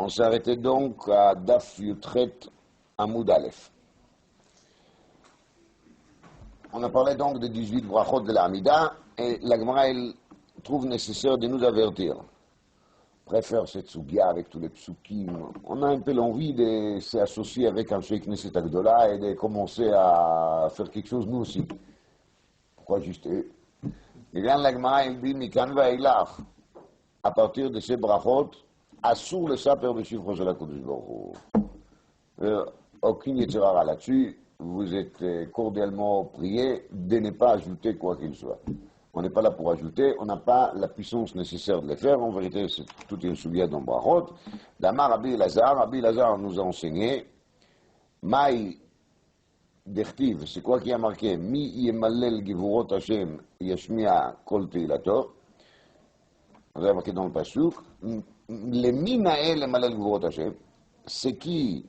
On s'est arrêté donc à Daf Yutret Amoud Aleph. On a parlé donc des 18 brachot de la Hamida, et la Gemara, elle trouve nécessaire de nous avertir. Préfère cette sugia avec tous les psukim. On a un peu l'envie de s'associer avec un Sheikh Knesset Agdola et de commencer à faire quelque chose nous aussi. Pourquoi juste eux? Et bien la Gemara, elle dit, Mikan Vailach, à partir de ces brachot, assure le saper de chiffre de la Kodesh Baruch Hu. Aucune yetzirara là-dessus. Vous êtes cordialement priés de ne pas ajouter quoi qu'il soit. On n'est pas là pour ajouter, on n'a pas la puissance nécessaire de le faire. En vérité, c'est toute une soulière dans Brachot. D'Amar Rabbi Elazar nous a enseigné, Maï Dechtiv, c'est quoi qui a marqué? Mi yemalel givurot Hashem yashmia kol teilato. Vous avez marqué dans le pasuk. Le minael yemalel givurot Hashem, c'est qui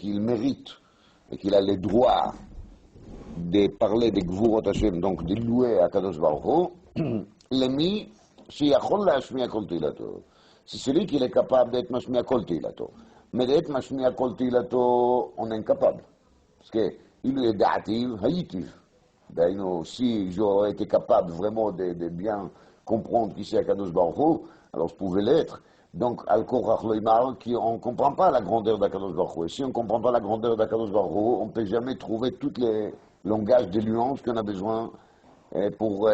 mérite et qu'il a le droit de parler de Gvurot Hashem, donc de louer à Kadosh Baruch Hu, l'emi, sheyachol lashmiya kol teilato. C'est celui qui est capable d'être mashmiya kol teilato. Mais d'être mashmiya kol teilato, on est incapable. Parce qu'il est da'ativ, haïtiv. D'ailleurs, si j'aurais été capable vraiment de bien comprendre qui c'est Kadosh Baruch Hu, alors je pouvais l'être. Donc, Al-Korach Loïmar, on ne comprend pas la grandeur d'Akadosh Baruch Hu. Et si on ne comprend pas la grandeur d'Akadosh Baruch Hu, on ne peut jamais trouver tous les langages de nuances qu'on a besoin pour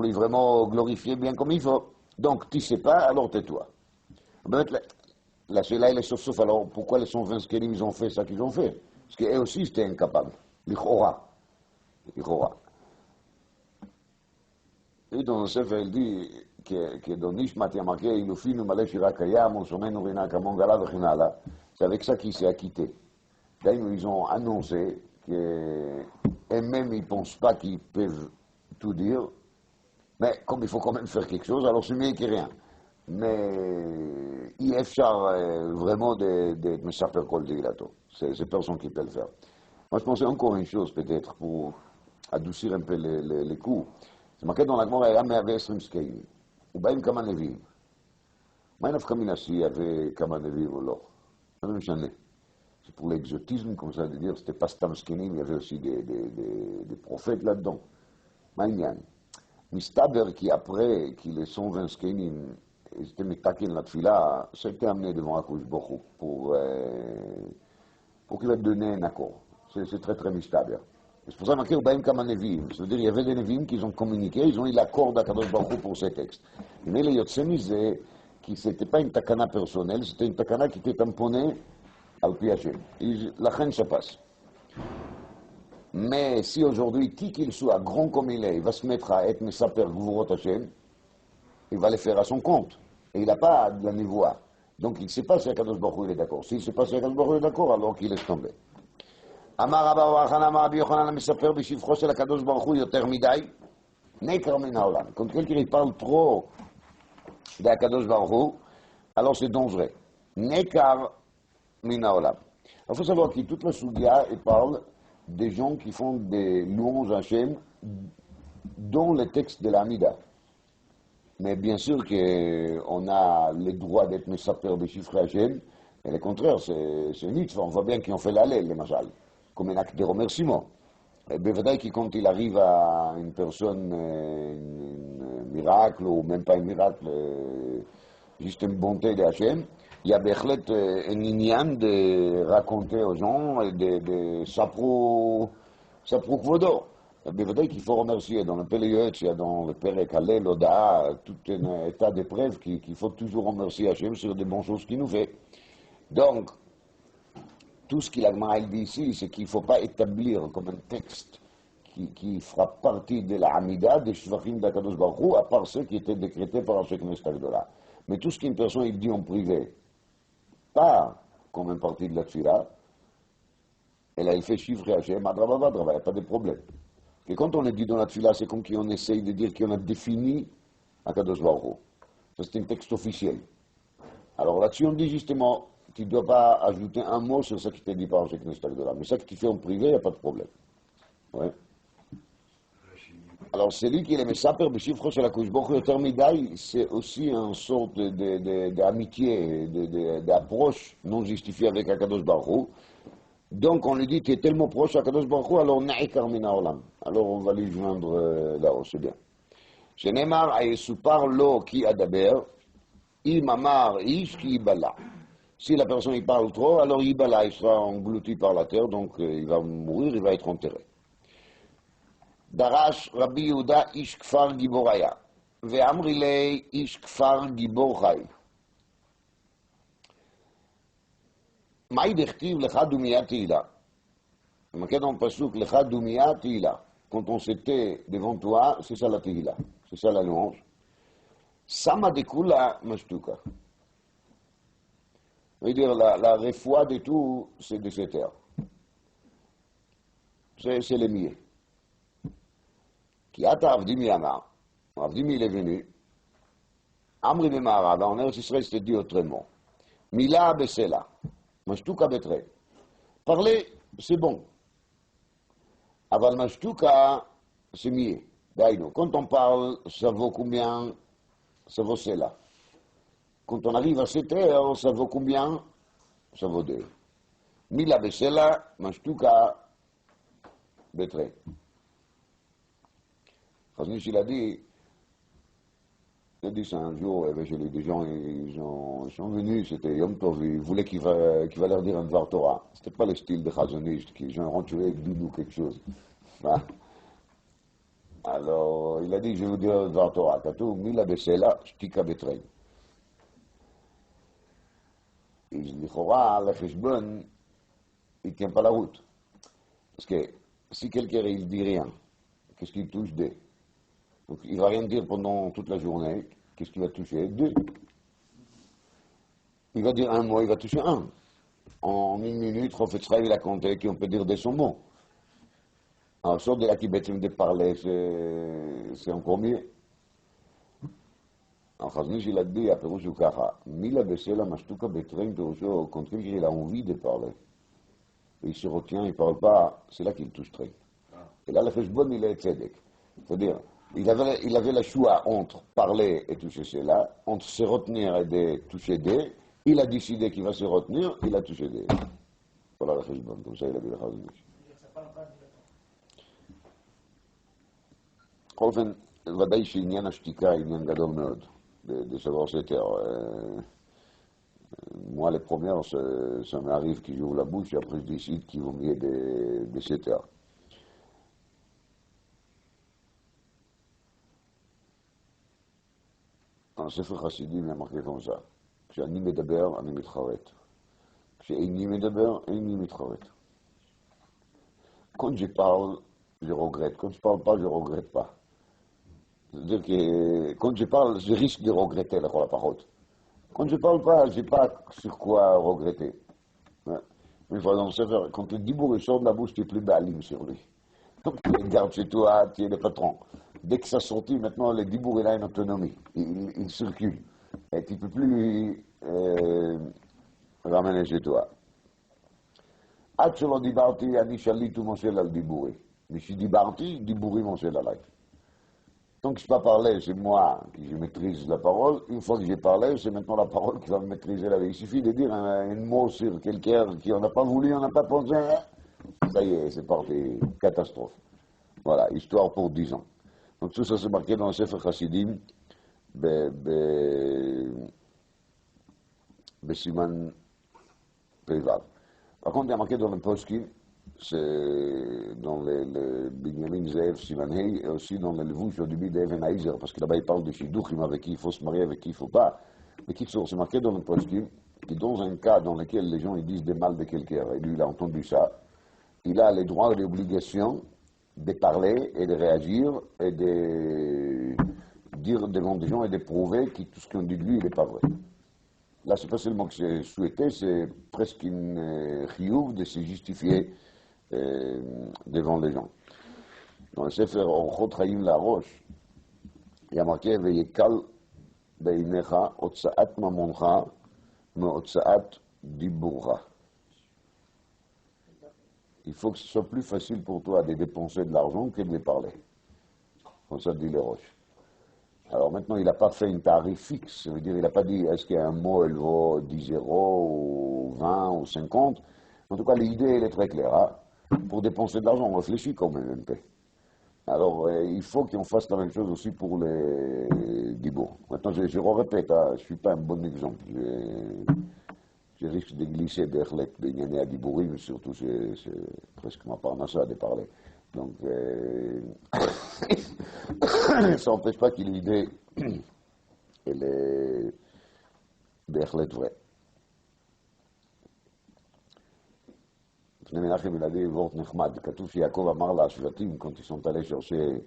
lui vraiment glorifier bien comme il faut. Donc, tu ne sais pas, alors tais-toi. La cela il est sauf. Alors, pourquoi les 120 skelim, ils ont fait ça qu'ils ont fait? Parce qu'eux aussi, étaient incapables. L'Ichora. Et dans le Sefer, il dit que dans Nishmat, il y a marqué Ilufinu Malé Shira Kayam, Onsomenu Rina Kamon Gala Vechinala. C'est avec ça qu'il s'est acquitté. D'ailleurs, ils ont annoncé qu'eux-mêmes, ils ne pensent pas qu'ils peuvent tout dire, mais comme il faut quand même faire quelque chose, alors c'est mieux que rien. Mais il est vraiment de Meshaper Kol Teilato. C'est personne qui peut le faire. Moi, je pensais encore une chose, peut-être, pour adoucir un peu les coups. C'est marqué dans la Gemara, il y a 120 skelim. ובאים כמה נביאים. מה נפקא מן s'il y avait כמה נביאים ou לא? Ça ne משנה. C'est pour l'exotisme, comme ça de dire, c'était pas stam skelim, il y avait aussi des prophètes là-dedans. מה העניין? מסתבר כי après qu'il les 120 skelim, ils étaient metakin la tfila, ça a été amené devant Akoush Bochou pour qu'il leur donne un accord. C'est très très mistaber. C'est pour ça marqué Ubaim Kama Nevi'im. C'est-à-dire, il y avait des Nevi'im qui ont communiqué, ils ont eu l'accord d'Akadosh Baruch Hu pour ces textes. Mais les Yotzemi, ce n'était pas une takana personnelle, c'était une takana qui était tamponnée al pi Hashem. La reine, ça passe. Mais si aujourd'hui, qui qu'il soit, grand comme il va se mettre à être Mesaper Gvurot Hashem, il va le faire à son compte. Et il n'a pas de la névoie. Donc il ne sait pas si Akadosh Baruch Hu est d'accord. S'il ne sait pas si Akadosh Baruch Hu est d'accord, alors qu'il laisse tomber. אמר רבא בר חנא אמר רבי יוחנן המספר בשבחו של הקדוש ברוך הוא יותר מדי, נקר מן העולם. Quand quelqu'un parle trop d'Akadosh Baruch Hu, alors c'est dangereux. Nekar min haolam. Il faut savoir que toute la Soudia parle des gens qui font des louanges à Hachem dans les textes de la Hamida. Mais bien sûr qu'on a le droit d'être mesaper de chiffres Hachem, et le contraire, c'est une mitzvah. On voit bien qu'ils ont fait l'allel, les machal, comme un acte de remerciement. Et Bevadaï, quand il arrive à une personne, un miracle, ou même pas un miracle, juste une bonté de Hachem, il y a Bechlet un inyan de raconter aux gens, de Sapro Kvodo. Bevadaï qu'il faut remercier. Dans le Péléoët, il y a dans le Perek Hallel, Odaa, tout un état de preuve qu'il faut toujours remercier Hachem sur des bonnes choses qu'il nous fait. Donc, tout ce qu'il a dit ici, c'est qu'il ne faut pas établir comme un texte qui fera partie de la Hamida, des Shvachim d'Akadosh Baruch Hu, à part ceux qui étaient décrétés par Sheikh Knesset Agdola. Mais tout ce qu'une personne il dit en privé, pas comme une partie de la Tfila, elle a fait chiffrer Hachem, Adrababa, il n'y a pas de problème. Et quand on le dit dans la Tfila, c'est comme qu'on essaye de dire qu'on a défini Akadosh Baruch Hu. Ça, c'est un texte officiel. Alors là-dessus, on dit justement, tu ne dois pas ajouter un mot sur ce qui t'est dit par Sheikh Knesset Agdola. Mais ça que tu fais en privé, il n'y a pas de problème. Ouais. Alors, celui qui est le Messaper, Beshivcho Shel HaKadosh Baruch Hu Yoter Midai, c'est aussi une sorte d'amitié, d'approche non justifiée avec HaKadosh Baruch Hu. Donc, on lui dit, tu es tellement proche à HaKadosh Baruch Hu, alors Na'ikar Mina Olam. Alors, on va lui joindre là-haut, c'est bien. שנאמר, היסופר לו כי אדבר, אם אמר איש כי ייבלע. Si la personne il parle trop, alors ייבלע, il sera englouti par la terre, donc il va mourir, il va être enterré. דרש רבי יהודה איש כפר גיבור היה, ואמרי לי איש כפר גיבור חי. מהי דכתיב לך דומיה תהילה? למקד dans le pasuk, לך דומיה תהילה. Quand on s'était devant toi, c'est ça la tihila, c'est ça la louange. Sama de kula mashtuka. Ça veut dire la refoua de tout, c'est de cette terre. C'est le mieux. Qui ata Avdimi Amar. Avdimi il est venu. Amri Bemara, en Eretz Israël, c'était dit autrement. Mila besela. Mashtuka betre. Parler, c'est bon. Aval mashtuka, c'est mieux. D'ailleurs, quand on parle, ça vaut combien? Ça vaut cela. Quand on arrive à cette heure, ça vaut combien? Ça vaut 2. Mila besela, mashtuka betre. Khaznish, il a dit ça un jour, des gens, ils sont venus, c'était Yom Tov, ils voulaient qu'il va leur dire un Dvar Torah. C'était pas le style de Khazonish, qui gens rentrent avec Doudou quelque chose. Alors, il a dit, je vais vous dire un Dvar Torah. Katou, Mila Besela, Shtika Betrei. Il dit, Chora, la Cheshbon, il ne tient pas la route. Parce que si quelqu'un il dit rien, qu'est-ce qu'il touche? 2. Donc il ne va rien dire pendant toute la journée. Qu'est-ce qu'il va toucher? 2. Il va dire un mot, il va toucher 1. En 1 minute, Chofetz Chaim, il a compté qu'on peut dire 200 mots. Alors, sort de là qui bêtise de parler, c'est encore mieux. Alors, Khaznish, il a dit à Pérouche Ukaha, Mila Besela Mashtuka Betrein Péroucho, quand il a envie de parler, il se retient, il ne parle pas, c'est là qu'il touche très. Et là, le Cheshbon, il est tzedek. C'est-à-dire, il avait le choix entre parler et toucher cela, entre se retenir et de toucher 2. Il a décidé qu'il va se retenir, il a touché 2. Voilà le Cheshbon, comme ça il a dit le Khaznish. בכל אופן, ודאי שעניין השתיקה היא עניין גדול מאוד, de savoir se taire. Moi, les premières, ça m'arrive qu'ils ouvrent la bouche et après je décide qu'il vaut mieux de se taire. Dans le Sefer Chassidim, il y a marqué comme ça. כשאני מדבר, אני מתחרט. כשאיני מדבר, איני מתחרט. Quand je parle, je regrette. Quand je ne parle pas, je ne regrette pas. C'est-à-dire que quand je parle, je risque de regretter la parole. Quand je ne parle pas, je n'ai pas sur quoi regretter. Une fois dans le Sefer, quand le dibour sort de la bouche, tu n'es plus balim sur lui. Donc tu le gardes chez toi, tu es le patron. Dès que ça sortit, maintenant, le dibour, il a une autonomie. Il circule. Et tu ne peux plus lui ramener chez toi. עד שלא דיברתי, אני שליט ומושל על דיבורי. משדיברתי, דיבורי מושל עליי. Donc, je ne peux pas parler, c'est moi qui je maîtrise la parole. Une fois que j'ai parlé, c'est maintenant la parole qui va me maîtriser la vie. Il suffit de dire un mot sur quelqu'un qui on n'a pas voulu, on n'a pas pensé. Ça y est, c'est parti, catastrophe. Voilà, histoire pour 10 ans. Donc, tout ça, c'est marqué dans le Sefer Chassidim, Besiman Pevav. Par contre, il y a marqué dans le Poskim, c'est dans le Binyamin Zeev Simanhei, et aussi dans le Levouche au début d'Even Aizer, parce que là-bas il parle de Shidduchim avec qui il faut se marier, avec qui il ne faut pas. Mais c'est marqué dans le Poskim, que dans un cas dans lequel les gens ils disent des mal de quelqu'un, et lui il a entendu ça, il a les droits et l'obligation de parler et de réagir et de dire devant des gens et de prouver que tout ce qu'on dit de lui, il n'est pas vrai. Là, c'est pas seulement que c'est souhaité, c'est presque une chiyuv de se justifier devant les gens. Dans le Sefer Orchot Chaim la Roche, il y a marqué Veyekal beinecha otsaat mamoncha meotsaat diburcha. Il faut que ce soit plus facile pour toi de dépenser de l'argent que de les parler. comme ça dit les roches. Alors maintenant, il n'a pas fait une tarif fixe, ça veut dire, il n'a pas dit est-ce qu'il y a un mot, elle vaut 10 euros, ou 20, ou 50. En tout cas, l'idée, elle est très claire. Hein. Pour dépenser de l'argent, on réfléchit quand même un peu. Alors, il faut qu'on fasse la même chose aussi pour les Gibour. Maintenant, je répète, hein, je ne suis pas un bon exemple. Je risque de glisser Berlet, Benyane à Gibourim, surtout c'est presque ma parnassa de parler. Donc, ça n'empêche pas qu'il ait l'idée, elle est Berlet vraie. לפני מנחם ילדי וורט נחמד, כתוב שיעקב אמר לשבטים, quand ils sont allés chercher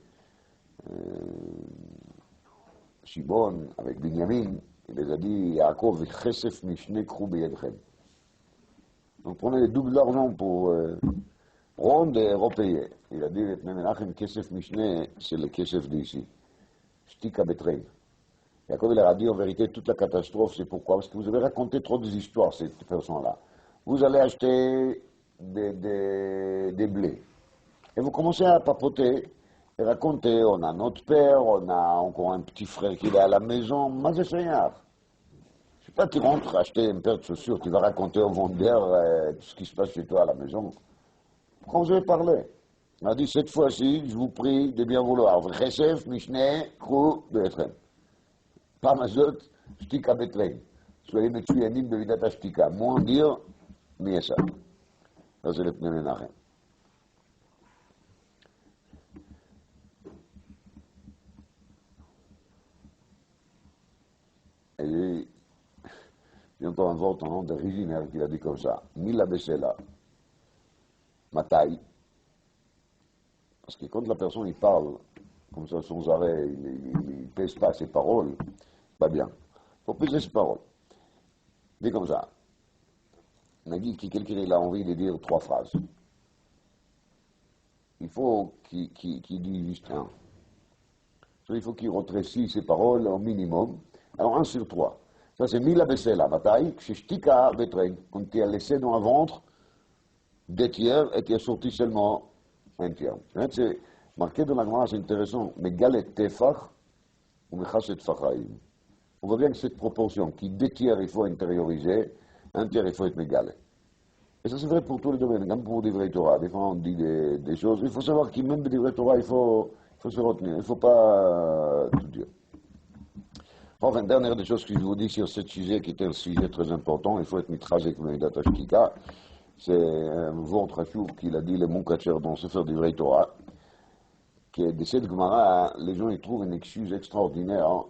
שיבון, avec בנימין, il les a dit, יעקב, כסף משנה קחו בידכם. Donc prenez le double d'argent pour rendre et repayer. Il a dit, לפני מנחם, כסף משנה, c'est le כסף d'ici. שתיקה בטרן. Jacob il a dit en vérité toute la catastrophe, c'est pourquoi? Parce que vous avez raconté trop des histoires, cette personne-là. Vous allez acheter des blés. Et vous commencez à papoter et raconter, on a notre père, on a encore un petit frère qui est à la maison, mais c'est rien. Je sais pas, tu rentres acheter une paire de chaussures, tu vas raconter au vendeur tout ce qui se passe chez toi à la maison. Pourquoi vous avez parlé? On a dit, cette fois-ci, je vous prie de bien vouloir. Chesef, Mishneh, Krou, Be'etrem. Pas mazot, Shtika Be'etrem. Soyez metsuyanim bevidat Shtika. Moins dire, mieux ça. Ça, c'est le Pnei Menachem. Et j'entends un vote en nom d'originaire qui a dit comme ça. Mila Besela. Matai. Parce que quand la personne il parle, comme ça sans arrêt, il ne pèse pas ses paroles, pas bien. Il faut peser ses paroles. Dit comme ça. On a dit que quelqu'un a envie de dire 3 phrases. Il faut qu'il dise juste un. Il faut qu'il rétrécisse ses paroles au minimum. Alors 1 sur 3. Ça c'est Mila Besela, Matai, Shtika Betrein. On t'a laissé dans un ventre 2 tiers et tu as sorti seulement 1 tiers. C'est marqué dans la Gemara, c'est intéressant. Megalet Tefach ou Mechashet Fachaim. On voit bien que cette proportion, qui 2 tiers il faut intérioriser, 1 tiers il faut être mégalé. Et ça c'est vrai pour tous les domaines, même pour des vrais Torah. Des fois on dit des choses, il faut savoir que même des vrais Torah, il faut se retenir, il ne faut pas tout dire. Enfin, dernière des choses que je vous dis sur ce sujet, qui est un sujet très important, il faut être mitragé comme une data shtika. C'est un ventre Hachouf qu'il a dit le Monkacher dans ce Sefer du vrai Torah, qui est de cette Gemara, les gens ils trouvent une excuse extraordinaire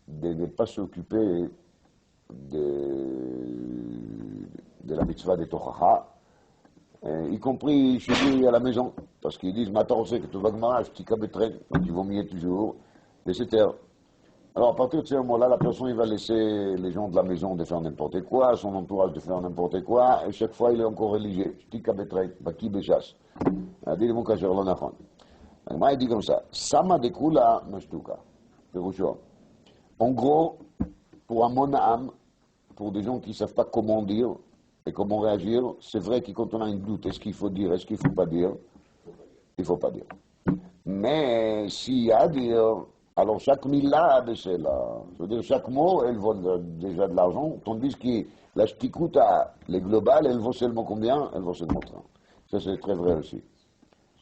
de ne pas s'occuper de la mitzvah des Tochacha, y compris chez lui à la maison, parce qu'ils disent, mais attends, on sait que tout va Gemara, je t'y cabetrai, donc ils vont mieux toujours, etc. Alors à partir de ce moment-là, la personne il va laisser les gens de la maison de faire n'importe quoi, son entourage de faire n'importe quoi, et chaque fois il est encore religieux. Je t'y cabetrai, baki béchas. Dit le Monkacher lo nachon. Moi, il dit comme ça, Sama de kula mashtuka. En gros, pour un mona'am, pour des gens qui ne savent pas comment dire et comment réagir, c'est vrai que quand on a un doute, est-ce qu'il faut dire, est-ce qu'il ne faut pas dire, il ne faut pas dire. Mais s'il y a à dire, alors chaque mila, c'est là. Je veux dire, chaque mot, elle vaut déjà de l'argent, tandis que la shtikuta, les globales, elles vaut seulement combien? Elles vaut seulement 30. Ça, c'est très vrai aussi.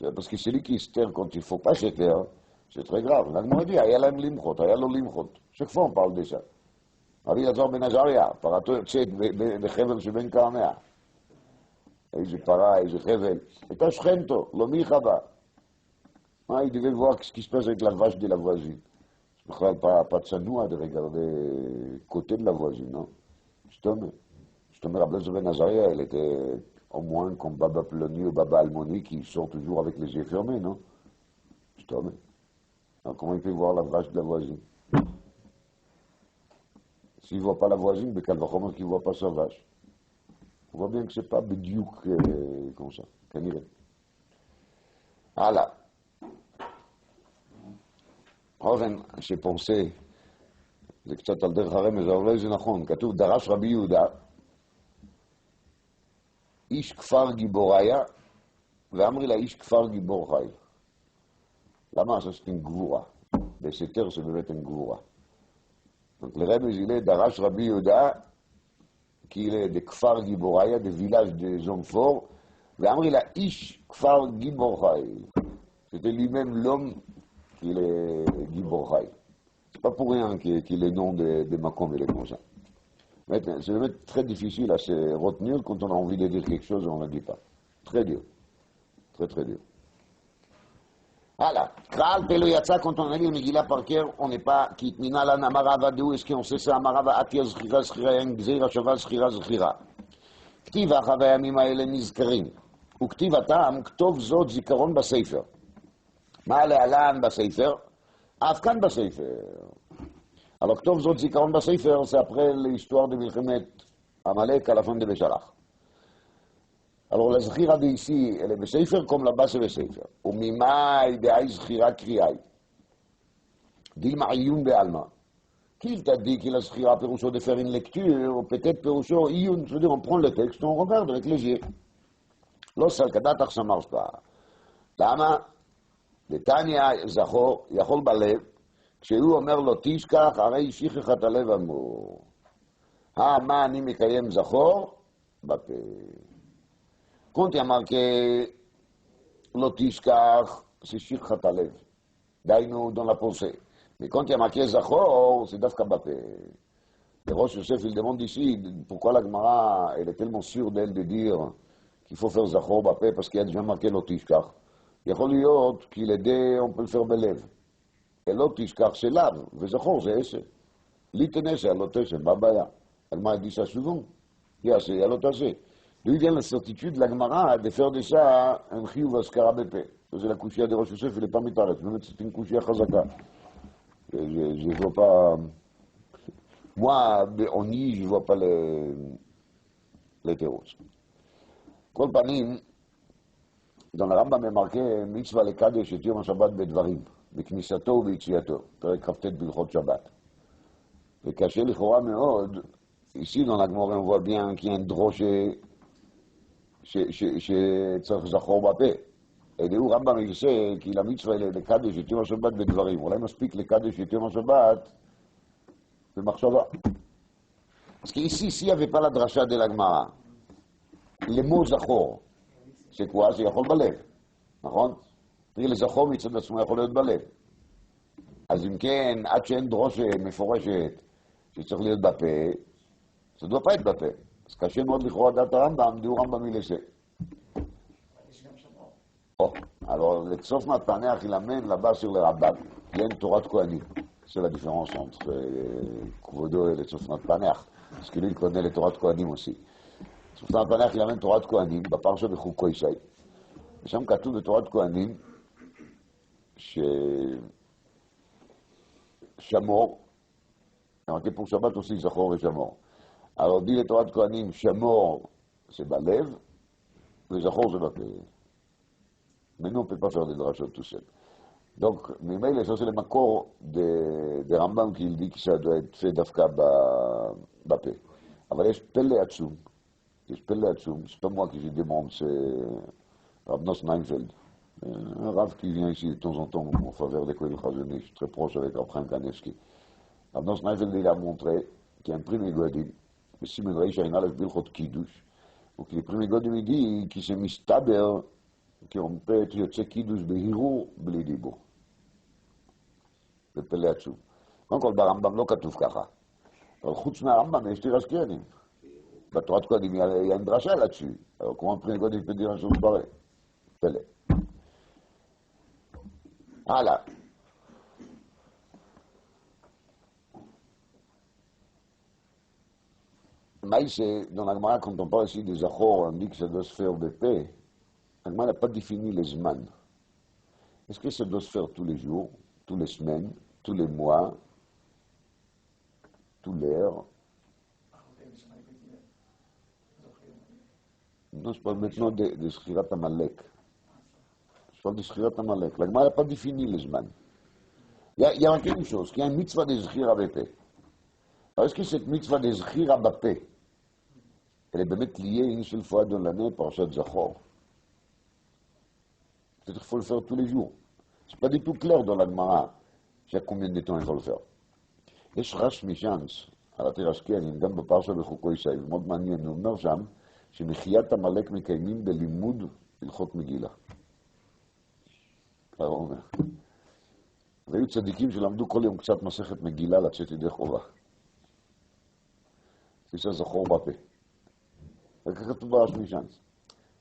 Parce que celui qui se terre quand il ne faut pas se taire, c'est très grave. L'Agmara dit, Ayalam limchot, Ayalo limchot. Chaque fois on parle de ça. Rabbi Lazar ben Azaria, parato יוצאת בחבל שבין קרניה. איזה פרה, איזה חבל. הייתה שכנתו, לא מי חווה. Il devait voir ce qui se passe avec la vache de la voisine. C'est pas tsanoua de regarder côté de la voisine, non? Je te mets Rabbi Lazar ben Azaria, elle était au moins comme Baba Ploni ou Baba Almoni qui sort toujours avec les yeux fermés, non? Je te mets. Alors comment il peut voir la vache de la voisine? S'il ne voit pas la voisine, mais qu'elle va comment qu'il ne voit pas sa vache. On voit bien que ce n'est pas bidiouk comme ça. Voilà. אופן שפורסי, זה קצת על דרך הרמז, אבל לא זה נכון, כתוב דרש רבי יהודה, איש כפר גיבור היה, ואמרי לה איש כפר גיבור חי. Là-bas, ça c'est une gvoura. Beseter, c'est באמת une gvoura. Donc le Rebbe, il est d'Arash Rabbi Yehuda, qui est de Kfar Giboraya, des villages des hommes forts, et Amri la Ish Kfar Giboraya. C'était lui-même l'homme qui est Giboraya. C'est pas pour rien qu'il est nom de Makom et les comme ça. C'est vraiment très difficile à se retenir quand on a envie de dire quelque chose et on ne le dit pas. Très dur. Très très dur. Voilà. Kral Pelo Yatsa, quand on a lu Megillah par cœur, on n'est pas Kitmina lan Amarava d'où est-ce qu'on sait ça Amarava Atia Zchira Zchira Yen Gzeira Shaval Zchira Zchira. Ktiva Chavayamim האלה נזכרים. וכתיב הטעם, כתוב זאת זיכרון בספר. מה להלן בספר? אף כאן בספר. Alors כתוב זאת זיכרון בספר, c'est après l'histoire de מלחמת עמלק à la fin de Béchalach. Alors la zkhira d'ici, elle est בספר comme là-bas c'est בספר. וממאי דאי זכירה קריאי. דילמה עיון בעלמא. Qu'il t'a dit que la zkhira péroucho de faire une lecture, peut-être péroucho, iyun, c'est-à-dire on prend le texte, on regarde avec les yeux. לא סל כדתך שמר שפעה. למה? לתניא זכור יכול בלב, כשהוא אומר לו תשכח, הרי שכח את הלב אמור. מה אני מקיים זכור? בפה. קונטי אמר לא תשכח, זה שכח את הלב. דיינו דון לפורסה. וקונטי אמר זכור, זה דווקא בפה. לראש יוסף, il demande ici, pourquoi la Gemara, elle est tellement sûre d'elle de dire qu'il faut faire zachor bapé parce qu'il y a déjà marqué לא תשכח. יכול להיות qu'il est dit, on peut le faire בלב. Et לא תשכח c'est lav, וזכור c'est עשר. להתנס c'est לא תשע, מה הבעיה? הגמרא dit ça souvent. Il y a c'est לא תעשה. Lui vient la certitude de la Gemara de faire de ça un chiyuv askara bépé. C'est la couchia de Rosh Yosef, il n'est pas mitaref. C'est une couchia chazaka. Je ne vois pas... Moi, on y, je ne vois pas les théros. כל פנים, dans הרמב"ם ממרקה מצווה לקדש את יום השבת בדברים, בכניסתו וביציאתו, פרק כ"ט בהלכות שבת. וקשה לכאורה מאוד, ici dans la Gemara on voit bien qu'il y a un דרוש שצריך זכור בפה. דהוא רמב"ם יעשה כי למצווה לקדש את יום השבת בדברים, אולי מספיק לקדש את יום השבת במחשבה. אז כי ici, s'il n'y avait pas la drasha de la Gemara, le mot זכור, c'est quoi? זה יכול בלב, נכון? תראי, לזכור מצד עצמו יכול להיות בלב. אז אם כן, עד שאין דרושה מפורשת שצריך להיות בפה, זה לא פייט בפה. אז קשה מאוד לכאורה דעת הרמב"ם, דהוא רמב"ם מלסה. Alors, לצוף מהפענח ילמן לבא sur le רב"ם, il y a une תורת כהנים. C'est la différence entre כבודו לצוף מהפענח, parce que lui il connaît les תורת כהנים aussi. צוף מהפענח ילמן תורת כהנים, בפרשה בחוקו ישי. ושם כתוב בתורת כהנים, ששמור, אמרתי pour שבת aussi זכור ושמור. Alors dit les תורת כהנים, שמור c'est בלב, וזכור c'est בפה. Mais nous, on ne peut pas faire des drachot tout seul. Donc, ממילא, ça c'est le מקור de רמב"ם, qui dit que ça doit être fait דווקא בפה. אבל יש פלא עצום. יש פלא עצום. C'est pas moi qui je demande, c'est Rav Nos Neinfeld. Un Rav qui vient ici de temps en temps en faveur des Kohen Chazoni. Je suis très proche avec Rav Chaim Kanevski. Rav Nos Neinfeld, il a montré qu'il y a un premier Godim, le Simen Reish Ayin Aleph Bilchot Kiddush, ou que le premier Godim, il dit qu'il s'est mistaber qu'on peut être יוצא קידוש בהירור בלי דיבור. זה פלא עצום. קודם כל ברמב"ם לא כתוב ככה, אבל חוץ מהרמב"ם יש תירס קיינים. בתורת קודם il y a une dracha là-dessus. Alors comment après קודם peut dire un chose pareil? פלא. הלאה. Maïs, dans la Gemara, quand on parle ici des achor, on dit que ça doit se faire bépé. La Gemara n'a pas défini les zman. Est-ce que ça doit se faire tous les jours, tous les semaines, tous les mois, tous l'heure? Non, je parle maintenant de Shchirat Amalek. Je parle de Shchirat Amalek. La Gemara n'a pas défini les zman. Il y a marqué une chose, qu'il y a une mitzvah de Zchira bépé. Alors est-ce que cette mitzvah de Zchira bépé, elle est באמת liée une seule fois dans l'année par Parashat Zachor? Peut-être qu'il faut le faire tous les jours. C'est pas du tout clair dans la Gemara, chaque combien de temps il faut le faire. יש רש משאנס, על התיר השקיענים, גם בפרשה בחוקו ישי, מאוד מעניין, הוא אומר שם, שמחיית עמלק מקיימים בלימוד הלכות מגילה. ככה הוא אומר. והיו צדיקים שלמדו כל יום קצת מסכת מגילה לצאת ידי חובה. כפי שהזכור בפה. וככה כתוב ברש משאנס.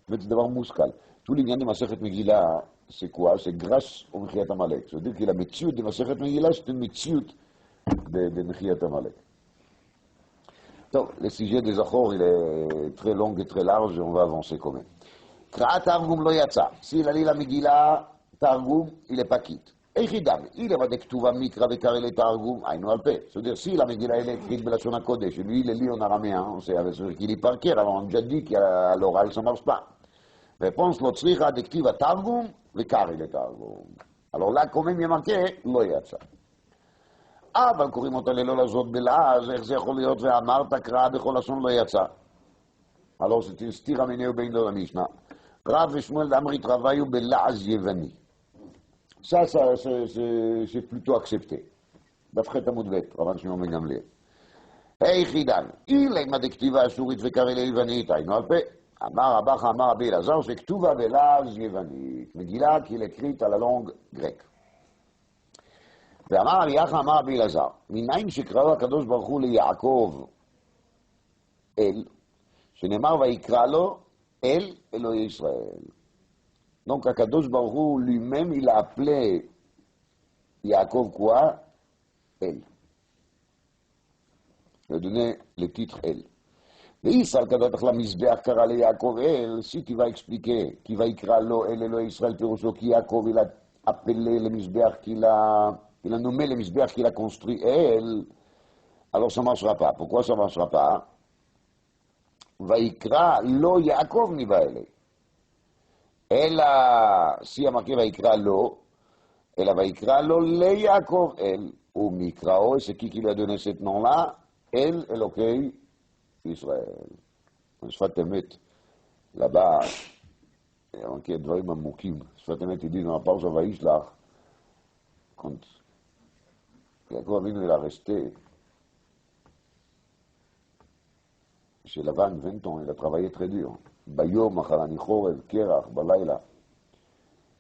באמת זה דבר מושכל. tout l'ignan de Masechet Megillah, c'est quoi? C'est grâce au Mechiat Amalek. Ça veut dire que la Metziut de Masechet Megillah, c'est une Metziut de Mechiat Amalek. Donc, le sujet des Achor, il est très long et très large, et on va avancer quand même. Kra'at Targum lo yatsa. S'il a lu la Megillah, Targum, il n'est pas quitte. Echidam, il est de Ktuva Mikra Vekar le Targum, Aïnou Alpe. C'est-à-dire, si la Megillah elle est écrite de la Shona Kodesh, lui, il est lu en araméen, on sait avec ce qu'il lit par cœur, alors on a déjà dit qu'à l'oral, ça ne marche pas. Réponse, לא צריכה דכתיב התרגום וקרעי לתרגום. Alors là, quand même, il y a marqué, לא יצא. אבל קוראים אותה ללא לזאת בלעז, איך זה יכול להיות ואמרת קרא בכל לשון לא יצא. Alors c'est une סתירה מינהו בין לו למשנה. רב ושמואל דאמרית רוויו בלעז יווני. Ça, c'est plutôt accepté. דף עמוד ב', רבן שמעון בן גמליאל. היחידן, אילמה דכתיבה אשורית וקרעי ליוונית, היינו על פה. אמר רבך, אמר רבי אלעזר, שכתובה בלעז יוונית, מגילה כי לקרית על הלונג גרק. ואמר רבי יחא, אמר רבי אלעזר, מניין שקראו הקדוש ברוך הוא ליעקב אל, שנאמר ויקרא לו אל אלוהי ישראל. Donc הקדוש ברוך הוא lui-même il a appelé Yaakov quoi? El. Il a donné le titre El. וישראל כדתך למזבח קרא ליעקב אל, si tu vas expliquer, qui va יקרא לו אל אלוהי ישראל, פירושו כי יעקב il a appelé le מזבח qu'il a nommé le מזבח qu'il a construit אל, alors ça ne marchera pas. Pourquoi ça ne marchera pas? ויקרא לו יעקב ניבא אלי. אלא, si המרכיב ויקרא לו, אלא ויקרא לו ליעקב אל, ומקראו, c'est qui lui a donné ce nom-là? אל אלוקי ישראל. שפת אמת, là-bas, il y a manqué דברים עמוקים. שפת אמת, il dit dans la parole וישלח, quand Yaakov Avinu il a resté chez Lavan 20 ans, il a travaillé très dur. Bayom, Acharani Chorev, Kerach, Balayla.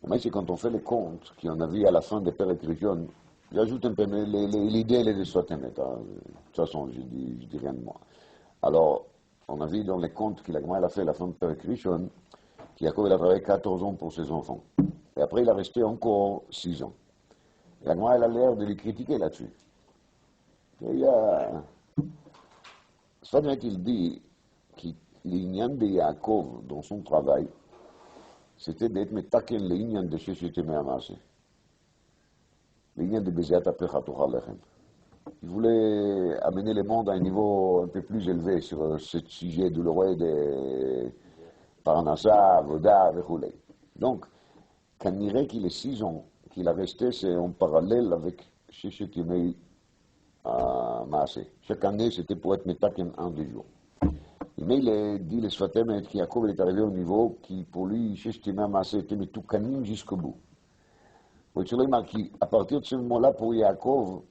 Mais c'est quand on fait les comptes qu'on a vu à la fin des Pères Rishon, j'ajoute un peu l'idée de Sfat Emet. De toute façon, je dis rien de moi. Alors, on a vu dans les comptes qu'il a fait à la fin de Père Rishon, qu'Yaakov il a travaillé 14 ans pour ses enfants. Et après, il a resté encore 6 ans. Et la Gemara, elle a l'air de les critiquer là-dessus. Il y a... Sfat Emet, il dit que l'Inyan de Yaakov, dans son travail, c'était d'être metaken l'Inyan de Sheshet Yemei HaMaaseh. L'Inyan de Bezeat Apecha Tochal Lechem. Il voulait amener le monde à un niveau un peu plus élevé sur ce sujet douloureux de Parnassa, Avoda, etc. Donc, quand il dirait qu'il est 6 ans qu'il a resté, c'est en parallèle avec Sheshet Yemei HaMaaseh. Chaque année, c'était pour être metaken un des jours. Mais il dit le Sfat Emet qu'Yaakov est arrivé au niveau qui, pour lui, Sheshet Yemei HaMaaseh était metoukanim jusqu'au bout. À partir de ce moment-là, pour Yaakov,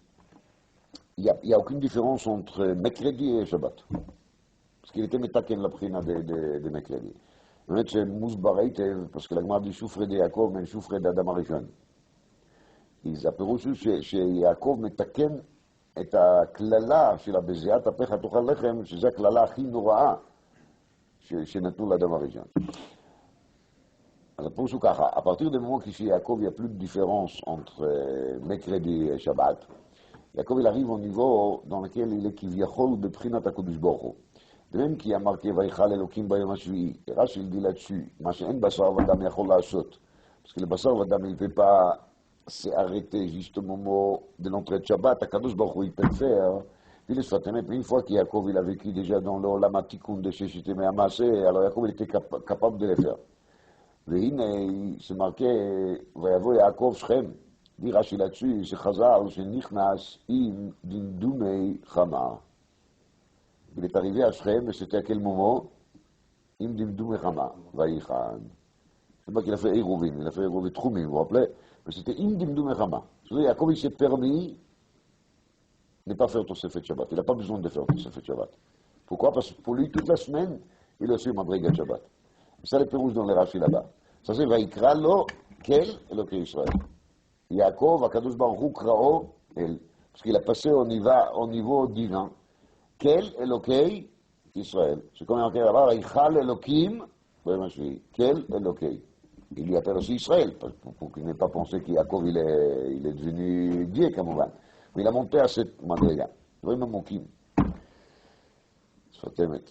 il n'y a aucune différence entre mercredi et Shabbat. Parce qu'il était metaken la prina de mercredi. En fait, c'est Mousbareit, parce que la Gemara dit souffre de Yaakov, mais souffre d'Adam Arishon. Ils appellent chez Yaakov metaken את הכללה של הבזיעת הפך תאכל לחם, שזו הכללה הכי נוראה שנתנו לאדם הראשון. אז הפירוש הוא ככה, à partir du moment qu'ici Yaakov, il n'y a plus de différence entre mercredi et Shabbat, Yaakov il arrive au niveau dans lequel il est כביכול בבחינת הקדוש ברוך הוא. de même qu'il y a marqué ויכל אלוקים ביום השביעי, רש"י il dit là-dessus, מה שאין בשר ודם יכול לעשות, parce que le בשר ודם il ne peut pas c'est arrêté juste au moment de l'entrée de Shabbat, à Kadosh Baruch Hu, il peut le faire. Puis le Sfat Emet, mais une fois qu'Yaakov il a vécu déjà dans l'Olam HaTikun de Sheshet Yemei HaMaaseh, alors Yaakov il était capable de le faire. והנה, c'est marqué, ויבוא יעקב שכם, dit Rashi là-dessus, שחזר, שנכנס עם דמדומי חמה. Il est arrivé à Shrem, et c'était à quel moment? עם דמדומי חמה, ויחן. C'est pas qu'il a fait Hérouvim, il a fait Hérouvim Troumim, vous vous rappelez? Mais c'était Indim Dumechama. C'est-à-dire, Yaakov, il s'est permis de ne pas faire Tosefet Shabbat. Il n'a pas besoin de faire Tosefet Shabbat. Pourquoi? Parce que pour lui, toute la semaine, il a su Madrigat Shabbat. Et ça, les pérouges dans les Rashi là-bas. Ça, c'est Vaikra lo Kel Elokei Israël. Yaakov, Akadosh Baruch Hu Krao El. Parce qu'il a passé au niveau divin. Kel Elokei Israël. C'est comme il y a marqué là-bas, Vaikhal Elokim, Kel Elokei. Il lui appelle aussi Israël, pour qu'il n'ait pas pensé qu'Yaakov il est devenu Dieu, comme mais il a monté à cette madriga. Vraiment mon kim. Soit émet.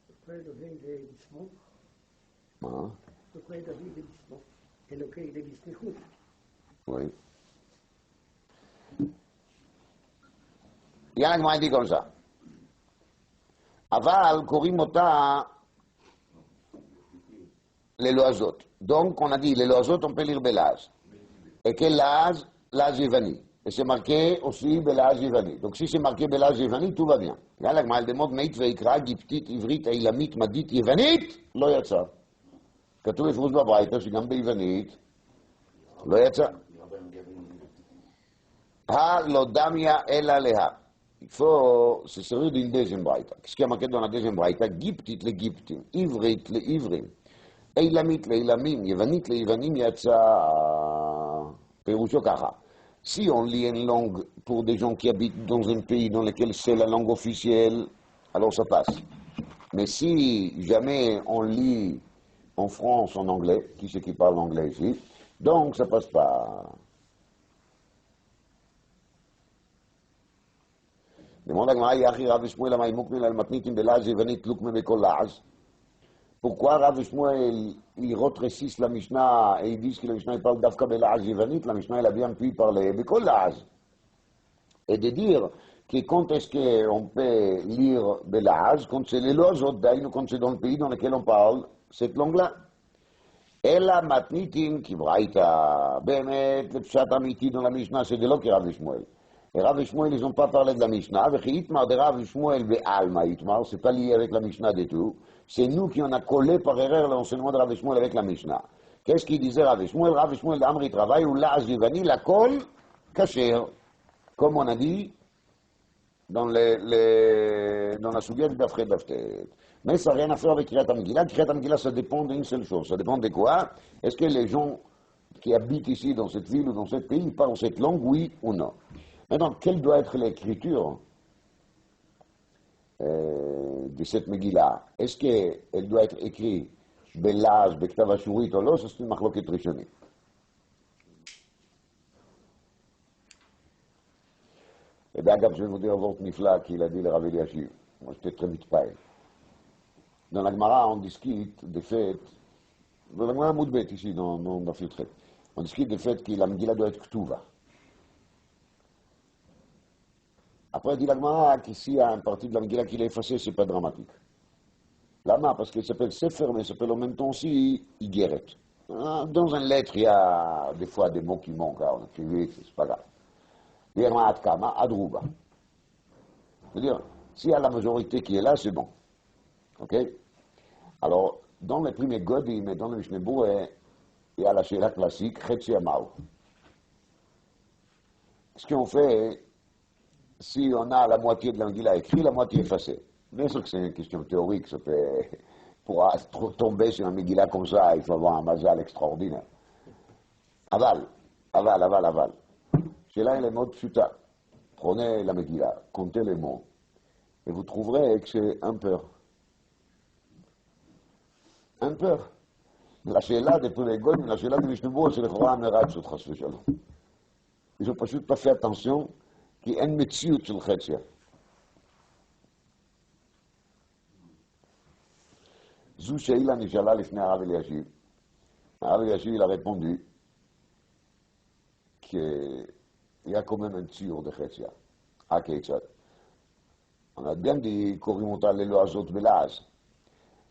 Pourquoi Elohim est Bismok? Hein? Pourquoi David est Bismok? Elohim est Bismechut. Oui. Il y a un qui dit comme ça. Aval, קוראים אותה ללועזות. Donc, on a dit, les loazot, on peut lire belaz. Et quel laz? Laz yévani. Et c'est marqué aussi belaz yévani. Donc, si c'est marqué belaz yévani, tout va bien. Il y a la gmal de mode meit veikra, giptit, ivrit, eilamit, madit, yévanit, לא יצא. כתוב בפירוש בברייתא שגם ביוונית, לא יצא. לא דמיה אלא לה. Il faut se servir d'une deuxième braïta. Qu'est-ce qu'il y a marqué dans la deuxième braïta? Giptit le Giptim, Ivrit le Ivrim, Eilamit le Eilamim, Yevanit le Yevanim, Yatsa Perusho Kaha. Si on lit une langue pour des gens qui habitent dans un pays dans lequel c'est la langue officielle, alors ça passe. Mais si jamais on lit en France en anglais, qui c'est qui parle anglais ici, donc ça passe pas. Demande à Gmara, Yachi Rav Shmuel Amaimukmin al Matnitim Belaz Yevanit Lukme Bekol Laz. Pourquoi Rav Shmuel il retrécisse la Mishnah et il dit que la Mishnah parle d'Afka Belaz Yevanit, la Mishnah elle a bien pu parler Bekol Laz. Et de dire que quand est-ce qu'on peut lire Belaz, quand c'est les loazot, d'ailleurs quand c'est dans le pays dans lequel on parle cette langue-là. Et la Matnitim qui braïta, Bemet, le Pshat Amiti dans la Mishnah, c'est de là que Rav Shmuel. Et Rav et Shmuel, ils n'ont pas parlé de la Mishnah. Et Hitmar de Rav et Shmuel ve Alma Hitmar, c'est pas lié avec la Mishnah du tout. C'est nous qui on a collé par erreur l'enseignement de Rav et Shmuel avec la Mishnah. Qu'est-ce qu'il disait Rav et Shmuel? Rav et Shmuel d'Amri travail ou la Azivani, la colle, kasher. Comme on a dit dans la souviette d'Afred d'Afted. Mais ça n'a rien à faire avec Kriyat HaMegillah. Kriyat HaMegillah, ça dépend d'une seule chose. Ça dépend de quoi? Est-ce que les gens qui habitent ici, dans cette ville ou dans ce pays, parlent cette langue, oui ou non? Maintenant, quelle doit être l'écriture de cette Megillah? Est-ce qu'elle doit être écrite Belaz, Bektav Ashurit ou non? C'est une marloquette rishonite. Et bien, je vais vous dire un autre nifla qu'il a dit le Rav Eliashiv. Moi, j'étais très vite pareil. Dans la Gemara, on discute des faits, dans la Gemara Moudbet, ici, dans la filtrette, on discute des faits que la Megillah doit être Ktuva. Après, il dit la Gemara qu'ici, il y a une partie de la Megillah qui est effacée, c'est pas dramatique. Lama, parce qu'il s'appelle Sefer, mais il s'appelle en même temps aussi Igeret. Dans une lettre, il y a des fois des mots qui manquent, on écrit vite, c'est pas grave. Il y a un Adkama, Adrouba. C'est-à-dire, s'il y a la majorité qui est là, c'est bon. Ok? Alors, dans les premiers Godim, mais dans le Mishneh Berurah, il y a la Sheila classique, Chetzi Amau. Ce qu'on fait, si on a la moitié de l'Angila écrit, la moitié effacée. Bien sûr que c'est une question théorique, ça peut, pour tomber sur un Megillah comme ça, il faut avoir un mazal extraordinaire. Aval. C'est là les mots de Pshuta. Prenez la Megillah, comptez les mots, et vous trouverez que c'est un peur. Un peur. La Sheila de tous les Godim, la Sheila de Mishneh Berurah, c'est le Chora Merat sur Chas v'Shalom. Ils n'ont pas fait attention. כי אין מציאות של חציה. זו שאלה נשאלה לפני הרב אלישיב. הרב אלישיב il a répondu qu'il y a quand même un ציור de חציה. הכיצד? On a bien dit קוראים אותה ללועזות בלעז.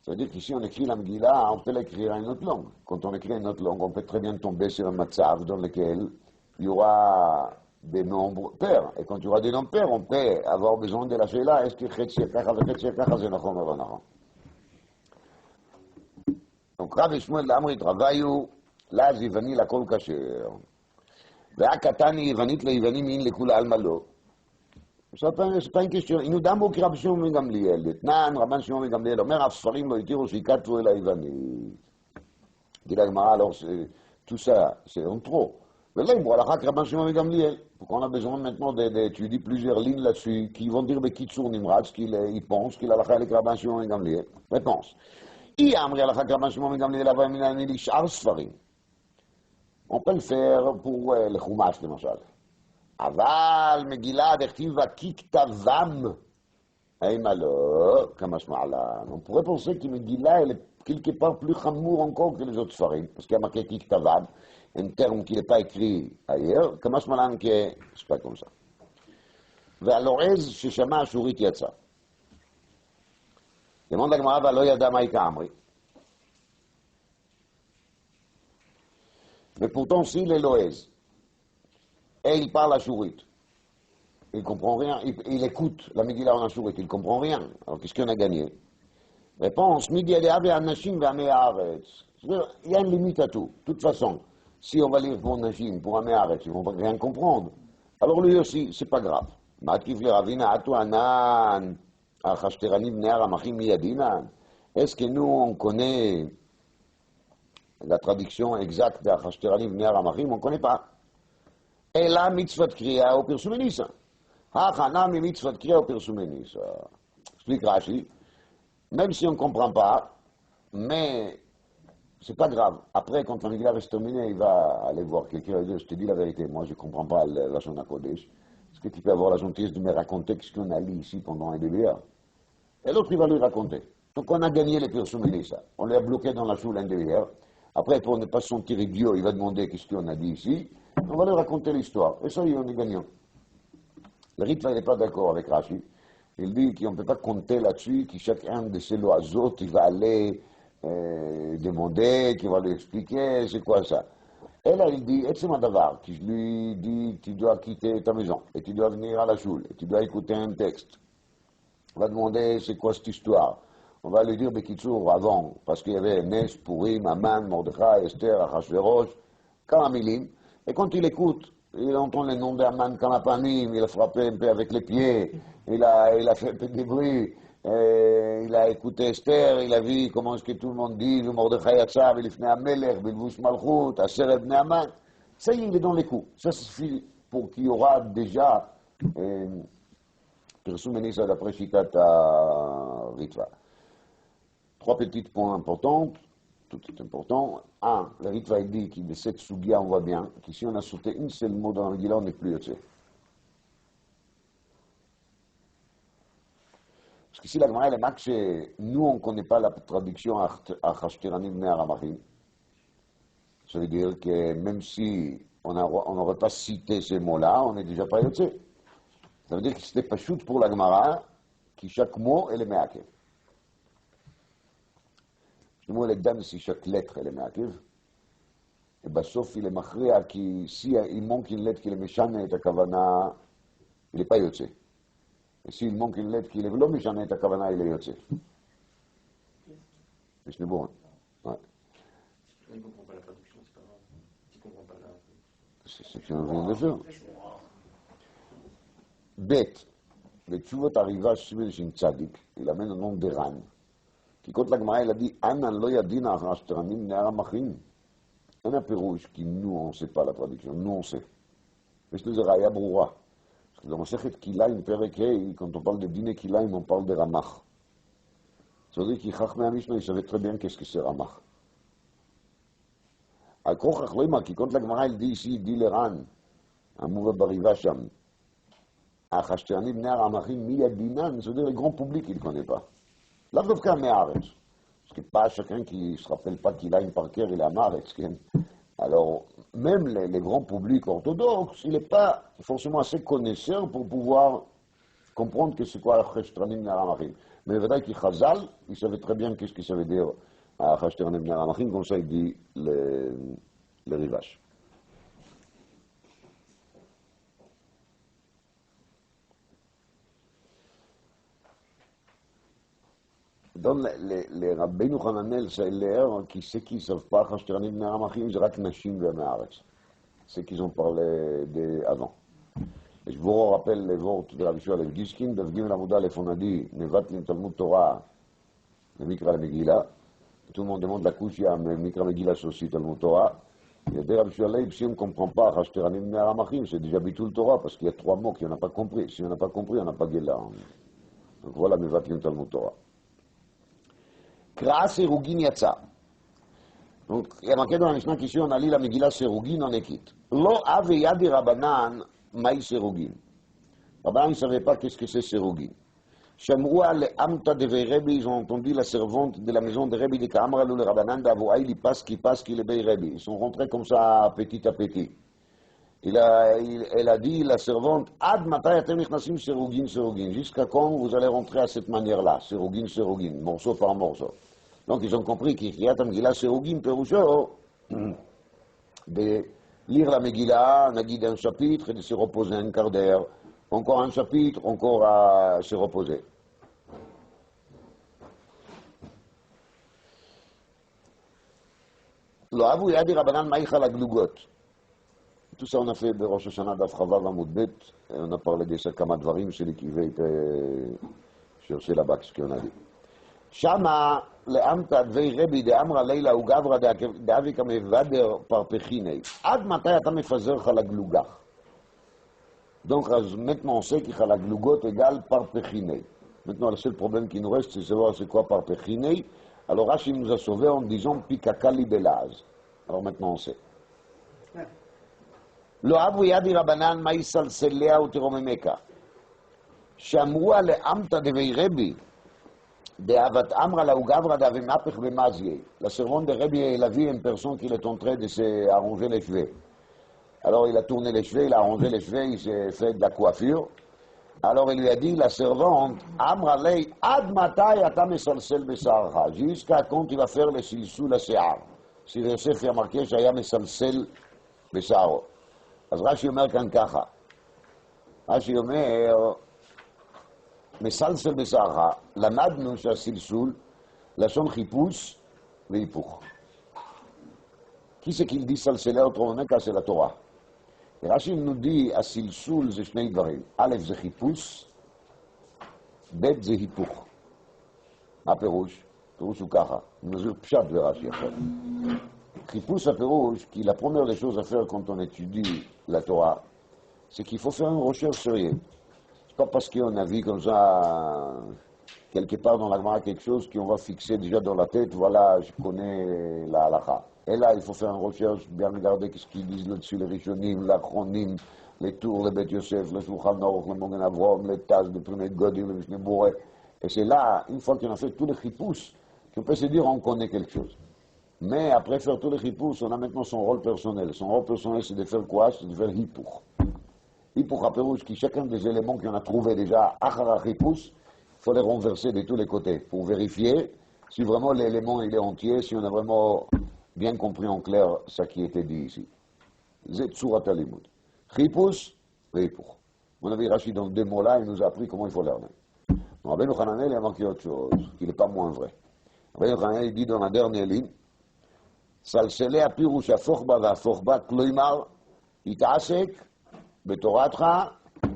Ça veut dire qu'ici on écrit la Megillah, on peut l'écrire en une autre langue. Quand on écrit en une autre langue, on peut très bien tomber sur un matzav dans lequel il y aura des nombres pairs. Et quand il y aura des nombres pairs, on peut avoir besoin de la Sheila. Est-ce que Chetzi Kacha, c'est Nachon ou pas Nachon? Donc רב שמואל לאמרי התרוויו, לאז יווני לכל כשר. והקטן יוונית ליווני מין לכולי עלמא לא. c'est pas une question. Il nous donne que Rabbi Shimon ben Gamliel, Tnan, Rabban Shimon ben Gamliel, אומר, הספרים לא התירו שיקטרו אל היוונית. dit la Gemara, alors tout ça, c'est en trop. Mais là, il me voit Rabban Shimon ben Gamliel. Pourquoi on a besoin maintenant d'étudier plusieurs lignes là-dessus qui vont dire Bekitsur Nimrad, qu'il pense qu'il a la avec Rabban Shimon ben Gamliel. Réponse. I amri alachak Rabban Shimon ben Gamliel ava minani li shar sfarim. On peut le faire pour le Chumash, למשל. אבל מגילה דכתיב וככתבם, האם לא, כמשמע לן. On pourrait penser que מגילה elle est quelque part plus חמור encore que les autres ספרים, parce qu'il y a marqué ככתבם, un terme qui n'est pas écrit ailleurs, כמשמע לן que c'est pas comme ça. והלועז ששמע אשורית יצא. demande הגמרא ולא ידע מהי כאמרי. Mais pourtant, s'il est loez, et il parle achourite, il ne comprend rien, il écoute la Megillah en achourite, il ne comprend rien. Alors qu'est-ce qu'on a gagné? Réponse, il y a une limite à tout. De toute façon, si on va lire pour Nashim, pour Amé Haaretz, ils ne vont rien comprendre. Alors lui aussi, c'est pas grave. Est-ce que nous, on connaît la traduction exacte d'Achashterani Bnei Aramachim, on ne connaît pas. Et la mitzvot kriya ou pirsumenisa. Hachana mi mitzvot kriya ou pirsumenisa. Explique Rashi. Même si on ne comprend pas, mais c'est pas grave. Après, quand la Megillah va se terminer, il va aller voir quelqu'un et dire, je te dis la vérité, moi je ne comprends pas la Shon HaKodesh. Est-ce que tu peux avoir la gentillesse de me raconter ce qu'on a lu ici pendant un demi-heure? Et l'autre, il va lui raconter. Donc on a gagné les pirsumenisa. On les a bloqués dans la choule un demi-heure. Après, pour ne pas se sentir idiot, il va demander qu'est-ce qu'on a dit ici. On va lui raconter l'histoire. Et ça y est, on est gagnant. Le Ritva, il n'est pas d'accord avec Rashi. Il dit qu'on ne peut pas compter là-dessus, que chacun de ces loiseaux, il va aller demander, qu'il va lui expliquer, c'est quoi ça. Et là, il dit, et c'est mon davar, qui lui dit, tu dois quitter ta maison, et tu dois venir à la choule, et tu dois écouter un texte. On va demander, c'est quoi cette histoire. On va lui dire Bekitsur avant, parce qu'il y avait Nes, Purim, Aman, Mordechai, Esther, Achashverosh, Karamilim. Et quand il écoute, il entend les noms d'Aman, Kanapanim, il a frappé un peu avec les pieds, il a fait un peu de bruit, il a écouté Esther, il a vu comment est-ce que tout le monde dit, le Mordechai Yatsav, il fnei Amelech, Bilvush Malchut, Asher Ebnei Aman. Ça y est, il est dans les coups. Ça suffit pour qu'il y aura déjà Pirsum Menisa d'après Shitat Ritva. Trois petits points importants, tout est important. Un, le Ritva dit qu'il de cette sugia, on voit bien, qu'ici on a sauté une seule mot dans la Megillah, on n'est plus yotze. Parce qu'ici la Gemara, elle est marque, nous on ne connaît pas la traduction à Achashterani Bnei Aramachim. Ça veut dire que même si on n'aurait pas cité ces mots-là, on n'est déjà pas yotze. Ça veut dire que c'était pas chute pour la Gemara, qui chaque mot est le meakev. Shmuel est dan si chaque lettre elle est meakev. Et בסוף il est מכריע כי si il manque une lettre qui est משנה את הכוונה, il n'est pas יוצא. Et s'il manque une lettre qui est לא משנה את הכוונה, il est יוצא. C'est שני בורן. Ouais. Il ne comprend pas la traduction, c'est pas grave. Il ne comprend pas la... C'est ce qu'on vient de faire. ב' בתשובות הריבה שמעון שין צדיק, ילמד לנו דרן. כי כל הגמרא il a dit, אנא לא ידין האחשטרנים בני הרמחים. אין הפירוש, כי nous on ne sait pas la traduction, nous on sait. יש לזה ראיה ברורה. parce que dans מסכת כליים פרק ה', quand on parle de דיני כליים, on parle de רמח. ça veut dire כי חכמי המשנה, ils savaient très bien qu'est-ce que c'est רמח. על כל כך לא יאמר, כי כל הגמרא il dit ici, il dit לרן, המובא בריבה שם. האחשטרנים בני הרמחים, מי ידינן? ça veut dire le grand public, il ne connaît pas. לאו דווקא מהארץ. Parce que pas chacun qui ne se rappelle pas qu'il a une par cœur, il a marre. Alors, même les grands publics orthodoxes, il n'est pas forcément assez connaisseur pour pouvoir comprendre que c'est quoi Achashtranim Bnei Aramachim. Mais vrai qu'il Chazal, il savait très bien qu'est-ce que ça veut dire Achashtranim Bnei Aramachim, comme ça il dit le Rivash. donne les Rabbeinu Hananel Seiler, qui ceux qui ne savent pas, Hashterani Bnei Ramachim, c'est Rak Nashim Be'Maaretz. C'est qu'ils ont parlé avant. Et je vous rappelle les votes de Rabbi Shua Lev Diskin, Davgim Lamouda on a dit, Nevatlim Talmud Torah, le Mikra Megillah. Tout le monde demande la Kushia, mais Mikra Megillah c'est aussi Talmud Torah. Il y a des Rabbi Shua Lev, si on ne comprend pas Hashterani Bnei Ramachim, c'est déjà Bitul Torah, parce qu'il y a 3 mots qu'on n'a pas compris. Si on n'a pas compris, on n'a pas Gela. Donc voilà, Nevatlim Talmud Torah. Kraa Serugin Yatsa. Donc, il y a marqué dans la Mishnah qu'ici on a lu la Megillah Serugin, on est quitte. Lo ave yadi Rabanan, maï Serugin. Rabanan, ils ne savaient pas qu'est-ce que c'est Serugin. Shamroua le Amta de Rebbe, ils ont entendu la servante de la maison de Rebbe de Kamra, le Rabanan d'Avoaï, il passe, qui le Bey Rebbe. Ils sont rentrés comme ça, petit à petit. Elle a dit, la servante, Ad matay atem nichnasim Serugin, Serugin. Jusqu'à quand vous allez rentrer à cette manière-là, Serugin, Serugin, morceau par morceau. Donc ils ont compris qu'il y a Megillah Serugin, Perusho, de lire la Megillah, on a dit d'un chapitre et de se reposer un quart d'heure. Encore un chapitre, encore à se reposer. Lo avu yadi Rabanan maïcha la glugot. Tout ça on a fait de Rosh Hashanah d'Afrava Vamoudbet, et on a parlé de Sakama Dvarim, celui qui veut chercher là-bas ce qu'on a dit. Shama le'amta dvei Rebbe de Amra Leila ugavra de Avika mevader par Pechinei. Ad matay ata mefazer chalagluga. Donc maintenant on sait que chalaglugot égale par Pechinei. Maintenant le seul problème qui nous reste c'est de savoir c'est quoi par Pechinei. Alors Rashi nous a sauvés en disant pikakali belaz. Alors maintenant on sait. Lo avu yadi Rabanan maïsal selea ou teromemeka. Shamroua le'amta dvei Rebbe. De Avat Amra la Ugavra d'Avimapech Bemazie. La servante de Rebbe, elle a vu une personne qui est en train de s'arranger les cheveux. Alors il a tourné les cheveux, il a arrangé les cheveux, il s'est fait de la coiffure. Alors il lui a dit, la servante, Amra lei ad matay ata mesalsel besarcha. Jusqu'à quand il va faire le silsou la se'ar. Si Yosef a marqué, shaya mesalsel besaro. אז רש"י אומר כאן ככה, רש"י אומר, מסלסל בשערך, למדנו שהסלסול, לשון חיפוש והיפוך. Qui c'est qu'il dit סלסלי autrement c'est la Torah. Et רש"י nous dit, הסלסול זה שני דברים, א' זה חיפוש, ב' זה היפוך. מה הפירוש? פירוש הוא ככה, הוא מסביר פשט ברש"י עכשיו. חיפוש הפירוש, כי la première des choses à faire quand on étudie la Torah, c'est qu'il faut faire une recherche sérieuse. C'est pas parce qu'on a vu comme ça, quelque part dans la Gemara, quelque chose qu'on va fixer déjà dans la tête, voilà, je connais la halakha. Et là, il faut faire une recherche, bien regarder ce qu'ils disent là-dessus, les Rishonim, l'Achronim, les tours, les Beth Yosef, les Shulchan Aruch, les Mogen Avrom, les Taz, les premiers Godim, les Mishneh Boré. Et c'est là, une fois qu'on a fait tous les chipous, qu'on peut se dire on connaît quelque chose. Mais après faire tous les chipous, on a maintenant son rôle personnel. Son rôle personnel, c'est de faire quoi? C'est de faire hipour. Hipour à Pérouche, qui chacun des éléments qu'on a trouvés déjà, achara chipous, il faut les renverser de tous les côtés pour vérifier si vraiment l'élément il est entier, si on a vraiment bien compris en clair ce qui était dit ici. C'est Tsurat Alimud. Chipous et hipour. Mon ami Rachid, dans deux mots-là, il nous a appris comment il faut l'erner. Rabbeinu Hananel, il a marqué autre chose, qui n'est pas moins vrai. Rabbeinu Hananel dit dans la dernière ligne, סלסלי הפירוש הפוך בה והפוך בה, כלומר, יתעסק בתורתך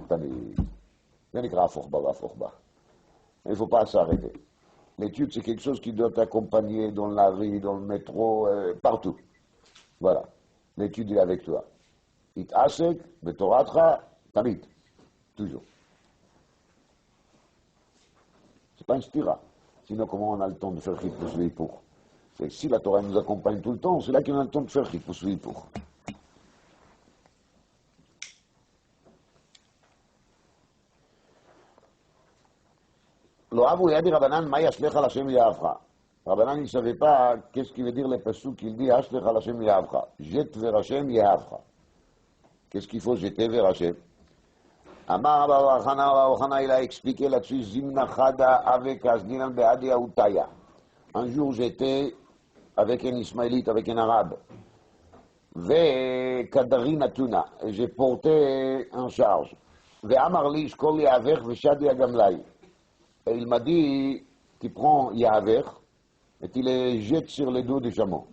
תמיד. זה נקרא הפוך בה והפוך בה. Il ne faut pas s'arrêter. L'étude, c'est quelque chose qui doit t'accompagner dans la rue, dans le métro, partout. Voilà. L'étude est avec toi. יתעסק בתורתך תמיד. Toujours. C'est pas une stira. Sinon, comment on a le temps de faire חיפוש והיפוך? Et si la Torah nous accompagne tout le temps, c'est là qu'on a le temps de faire חיפוש והיפוך. לא אבו ידי רבנן, מה ישלך על השם יאהבך? רבנן, il ne savait pas qu'est-ce qui veut dire le pasuk qu'il dit, ישלך על השם יאהבך. Jette vers Hashem יאהבך. Qu'est-ce qu'il faut jeter vers Hashem? אמר רב חנה, il a expliqué là-dessus, זימנה חדה avec Asdinan be'adi Aoutaya. Un jour, j'étais avec un Ismaélite, avec un Arabe. Ve-kadari natuna. Et j'ai porté en charge. Ve-amar li, shkol yaver, ve-shadi agamlai. Et il m'a dit, qui prend Yahaver et qui les jette sur les dos des chameaux.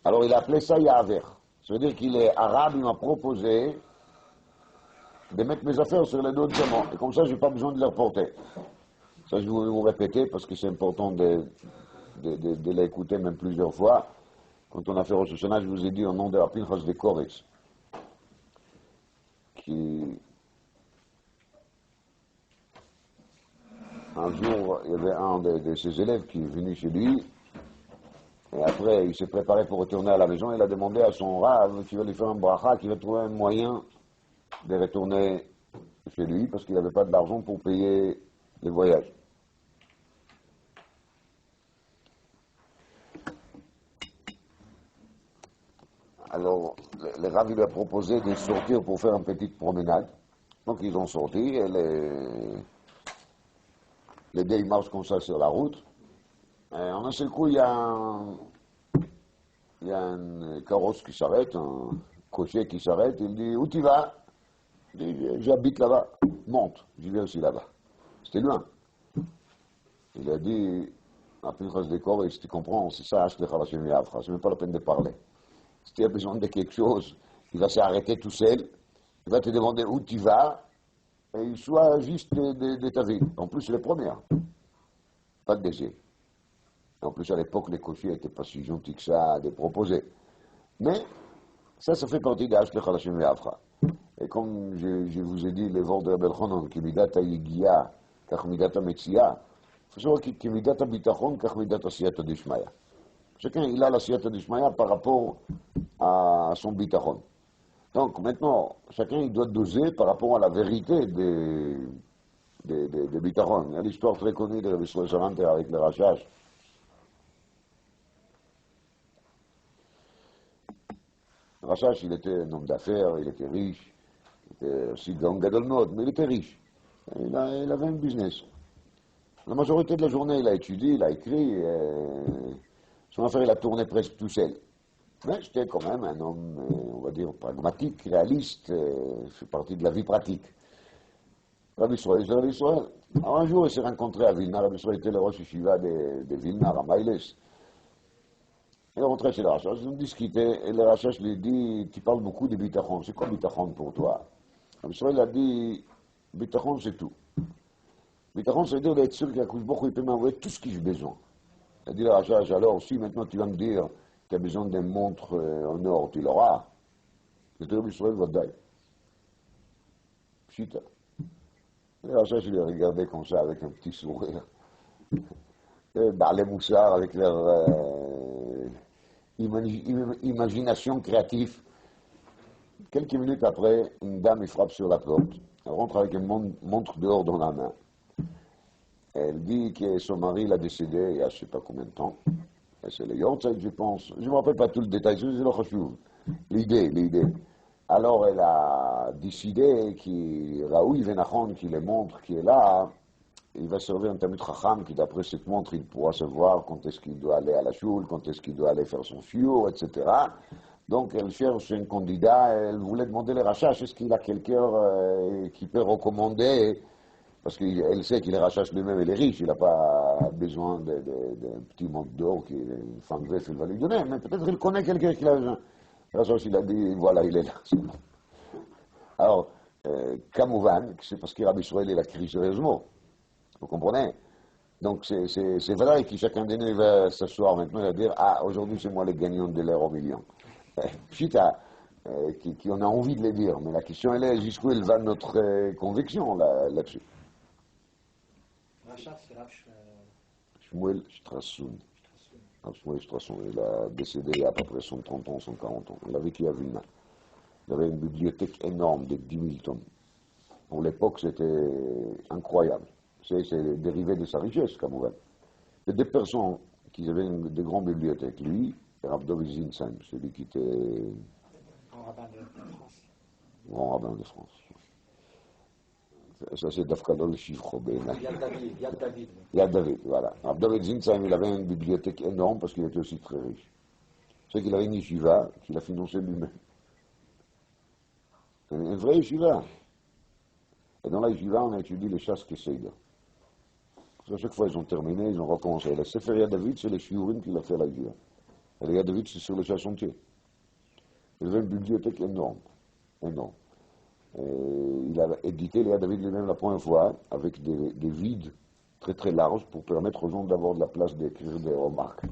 Alors il a appelé ça Yahaver. Ça veut dire qu'il est arabe, il m'a proposé de mettre mes affaires sur les dos des chameaux. Et comme ça, je n'ai pas besoin de les reporter. Ça, je vais vous répéter parce que c'est important de l'écouter même plusieurs fois. Quand on a fait Rosh Hashanah, je vous ai dit au nom de la Pinchas de Koretz, qui un jour, il y avait un de ses élèves qui est venu chez lui, et après, il s'est préparé pour retourner à la maison, il a demandé à son Rav qui va lui faire un bracha, qui va trouver un moyen de retourner chez lui, parce qu'il n'avait pas de l'argent pour payer les voyages. Alors, le Rav lui a proposé de sortir pour faire une petite promenade. Donc, ils ont sorti, et les deux, ils marchent comme ça sur la route. Et en un seul coup, il y a un carrosse qui s'arrête, un cocher qui s'arrête, il dit, où tu vas? Il dit, j'habite là-bas. Monte, j'y vais aussi là-bas. C'était loin. Il a dit, à Pinchas de Koretz, tu comprends, c'est ça, c'est même pas la peine de parler. Si tu as besoin de quelque chose, il va s'arrêter tout seul, il va te demander où tu vas, et il soit juste de ta vie. En plus, les premières. Pas de désir. En plus, à l'époque, les cochers n'étaient pas si gentils que ça de proposer. Mais, ça fait partie de Ashlech Hashem Ve'afra. Et comme je vous ai dit, les vents de Rabbi Elchanan, qui midata yigia, kach midata metzia, il faut savoir que midata bitachon, kach midata siyata dishmaya. Chacun, il a la siyata dishmaya par rapport à son bitachon. Donc, maintenant, chacun, il doit doser par rapport à la vérité des bitachon. Il y a l'histoire très connue de Rabbi Shlomo Salanter avec le Rashash. Rashash, il était un homme d'affaires, il était riche, il était aussi Gaon Gadol מאוד, mais il était riche. Il avait un business. La majorité de la journée, il a étudié, il a écrit, son affaire, il a tourné presque tout seul. Mais c'était quand même un homme, on va dire, pragmatique, réaliste, fait partie de la vie pratique. Rabbi Israël, c'est Rabbi Israël. Alors un jour, il s'est rencontré à Vilna, Rabbi Israël était le Rosh Yeshiva de Vilna, à Mailes. Il est rentré chez le Rashash, ils ont discuté, et le Rashash lui dit, tu parles beaucoup de bitachon, c'est quoi bitachon pour toi? Rabbi Israël a dit, bitachon c'est tout. Bitachon, ça veut dire d'être sûr qu'Akadosh Baruch Hu, il peut m'envoyer tout ce que j'ai besoin. Il a dit le Rashash, alors si maintenant tu vas me dire que tu as besoin d'une montre en or, tu l'auras. Le Rabbi Israël va dire. Pshita. Le Rashash, il le regardait comme ça, avec un petit sourire. Dans les moussards, avec leur imagination créative. Quelques minutes après, une dame il frappe sur la porte. Elle rentre avec une montre d'or dans la main. Elle dit que son mari l'a décédé il y a je ne sais pas combien de temps. Et c'est le Yortzeit, je pense. Je ne me rappelle pas tout le détail, c'est le Chashuv. L'idée. Alors elle a décidé que Raoui Venachon, qui les montre, qui est là, il va servir un Talmid Chacham qui, d'après cette montre, il pourra savoir quand est-ce qu'il doit aller à la choule, quand est-ce qu'il doit aller faire son shiur, etc. Donc, elle cherche un candidat, elle voulait demander le Rashash, est-ce qu'il a quelqu'un qui peut recommander, parce qu'elle sait qu'il est Rashash lui-même, il est riche, il n'a pas besoin d'un petit montre d'or qu'une femme veuve, elle va lui donner, mais peut-être qu'il connaît quelqu'un qui a besoin. Le Rashash, il a dit, voilà, il est là. Alors, Kamouvan, c'est parce que Rabbi Israël, il a crié sérieusement. Vous comprenez? Donc c'est vrai que chacun de nous va s'asseoir maintenant et va dire, ah, aujourd'hui c'est moi le gagnant de l'euro million. Chita, qui on a envie de le dire, mais la question elle est jusqu'où elle va notre conviction là-dessus. Rachat, c'est Rav Shmuel Strassoun. Shmuel Strassoun, il a décédé il y a à peu près 130 ans, 140 ans. Il a vécu à Vilna. Il avait une bibliothèque énorme de 10 000 tomes. Pour l'époque, c'était incroyable. C'est dérivé de sa richesse, Kamouvan. Il y a des personnes qui avaient de grandes bibliothèques. Lui, Rav David Zinsheim, celui qui était grand rabbin de France. grand rabbin de France. Ça, c'est Dafkadol Chiffre. Yad David. Yad David, voilà. Rav David Zinsheim, il avait une bibliothèque énorme parce qu'il était aussi très riche. C'est qu'il avait une yeshiva qu'il a financée lui-même. Une vraie yeshiva. Et dans la yeshiva, on a étudié les chasses Keseda. À chaque fois, ils ont terminé, ils ont recommencé. Le Sefer Yad David, c'est les shiurim qu'il a fait à la Gira. Et le Yad David, c'est sur le charpentier. Il avait une bibliothèque énorme. Énorme. Il a édité le Yad David lui-même la première fois, avec des vides très très larges pour permettre aux gens d'avoir de la place d'écrire des remarques.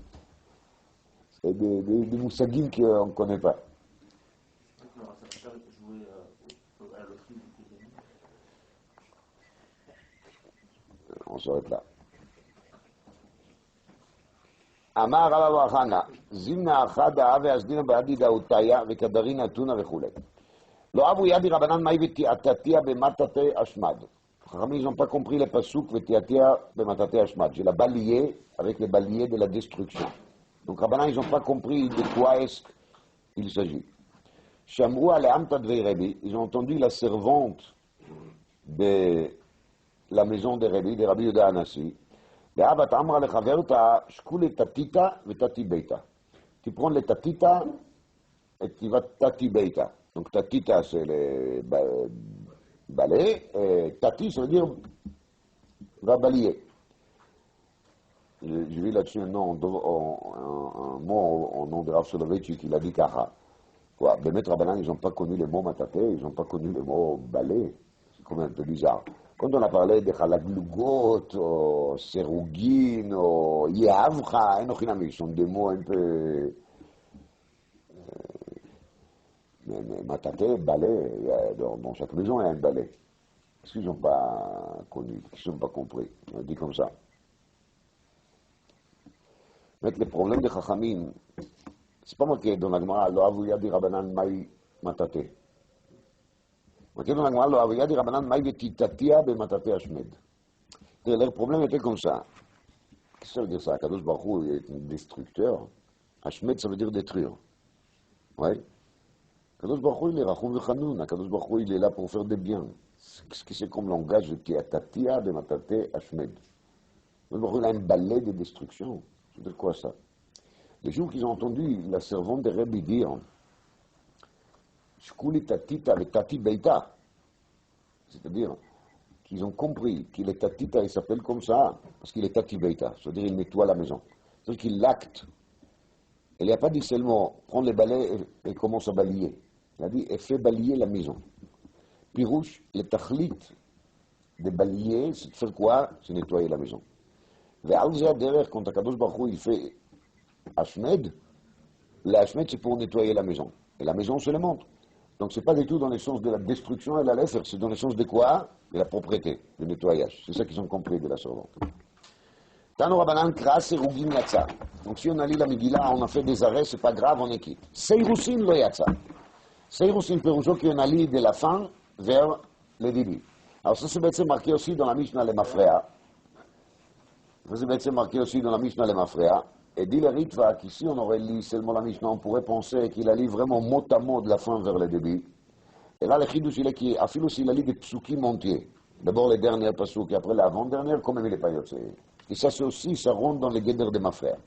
C'est des moussagim qu'on ne connaît pas. Ça va faire jouer à la loterie du coup. On s'arrête là. Amar Rav Hana, Zimna Achada Ave Asdina Ba'adi Dautaya Vekadarin Atuna Vechulek. Lo Avu Yadi Rabanan Mai Vetiatatia Bematate Ashmad. Ils n'ont pas compris les pasuk Vetiatia Bematate Ashmad. J'ai la balayé avec les balayés de la destruction. Donc Rabanan, ils n'ont pas compris de quoi est-ce qu'il s'agit. Shamrou Aleamta Dvei Rebi, ils ont entendu la servante de la maison de Rebi, de Rabbi Yehuda Hanassi. L'abat Amra lechaverta, shkule tatita vetati beita. Tu prends les tatita et tu vas tati beita. Donc tatita c'est les balais, et tati ça veut dire va balayer. J'ai vu là-dessus un mot au nom de Rav Soloveitchik, il a dit Kaha. Quoi, Bémet Rabbanan, ils n'ont pas connu le mot mataté, ils n'ont pas connu le mot balai. C'est quand même un peu bizarre. Quand on a parlé de Chalaglugot, ou Serugin, ou Yehavcha, ils sont des mots un peu. Mais mataté, balai, dans chaque maison, il y a un balai. Qu'est-ce qu'ils n'ont pas connu, qu'est-ce qu'ils n'ont pas compris? On dit comme ça. Mais le problème de Chachamim, c'est pas marqué dans la Gemara, Lo avu yadi Rabbanan mai mataté. Marqué dans la Gemara, Lo avu yadi Rabbanan mai vetitatia be mataté ashmed. Le problème était comme ça. Qu'est-ce que ça veut dire ça? Kadosh Baruch Hu est un destructeur. Ashmed, ça veut dire détruire. Oui. Kadosh Baruch Hu, il est Rachum v'Chanoun. Kadosh Baruch Hu, il est là pour faire des biens. Qu'est-ce que c'est comme langage de Tiatatia be mataté ashmed? Kadosh Baruch Hu, il a un balai de destruction. Ça veut dire quoi ça? Les jours qu'ils ont entendu la servante de Rabbi dire Shkuli tatita avec tati beita, c'est-à-dire qu'ils ont compris qu'il est tatita, il s'appelle comme ça, parce qu'il est tati beita, c'est-à-dire il nettoie la maison. C'est-à-dire qu'il l'acte. Il n'a pas dit seulement prendre les balais et commence à balayer. Il a dit et fait balayer la maison. Pirouche, le tachlit de balayer, c'est de faire quoi? C'est nettoyer la maison. Ve'alzeh derrière, quand Akadosh Baruch Hu, il fait Ashmed, l'Ashmed c'est pour nettoyer la maison. Et la maison se le montre. Donc c'est pas du tout dans le sens de la destruction et la laisser, c'est dans le sens de quoi? De la propreté, du nettoyage. C'est ça qu'ils ont compris de la servante. Tano Rabbanan Kras Serugin Yatsa. Donc si on a lu la Megillah, on a fait des arrêts, c'est pas grave, on est quitte. Seirusin lo Yatsa. Seirusin Peroujo qui on a lu de la fin vers le début. Alors ça c'est marqué aussi dans la Mishnah le Mafrea. Ça c'est marqué aussi dans la Mishnah le Mafrea. Et dit le Ritva qu'ici on aurait lu seulement la Mishnah, on pourrait penser qu'il a lu vraiment mot à mot de la fin vers le début. Et là le Chidouche il est qui a aussi il a lu des psukim entiers. D'abord les dernières pasuks et après l'avant-dernière, quand même il n'est pas yotzé. Et ça c'est aussi, ça rentre dans les guéders de ma frère.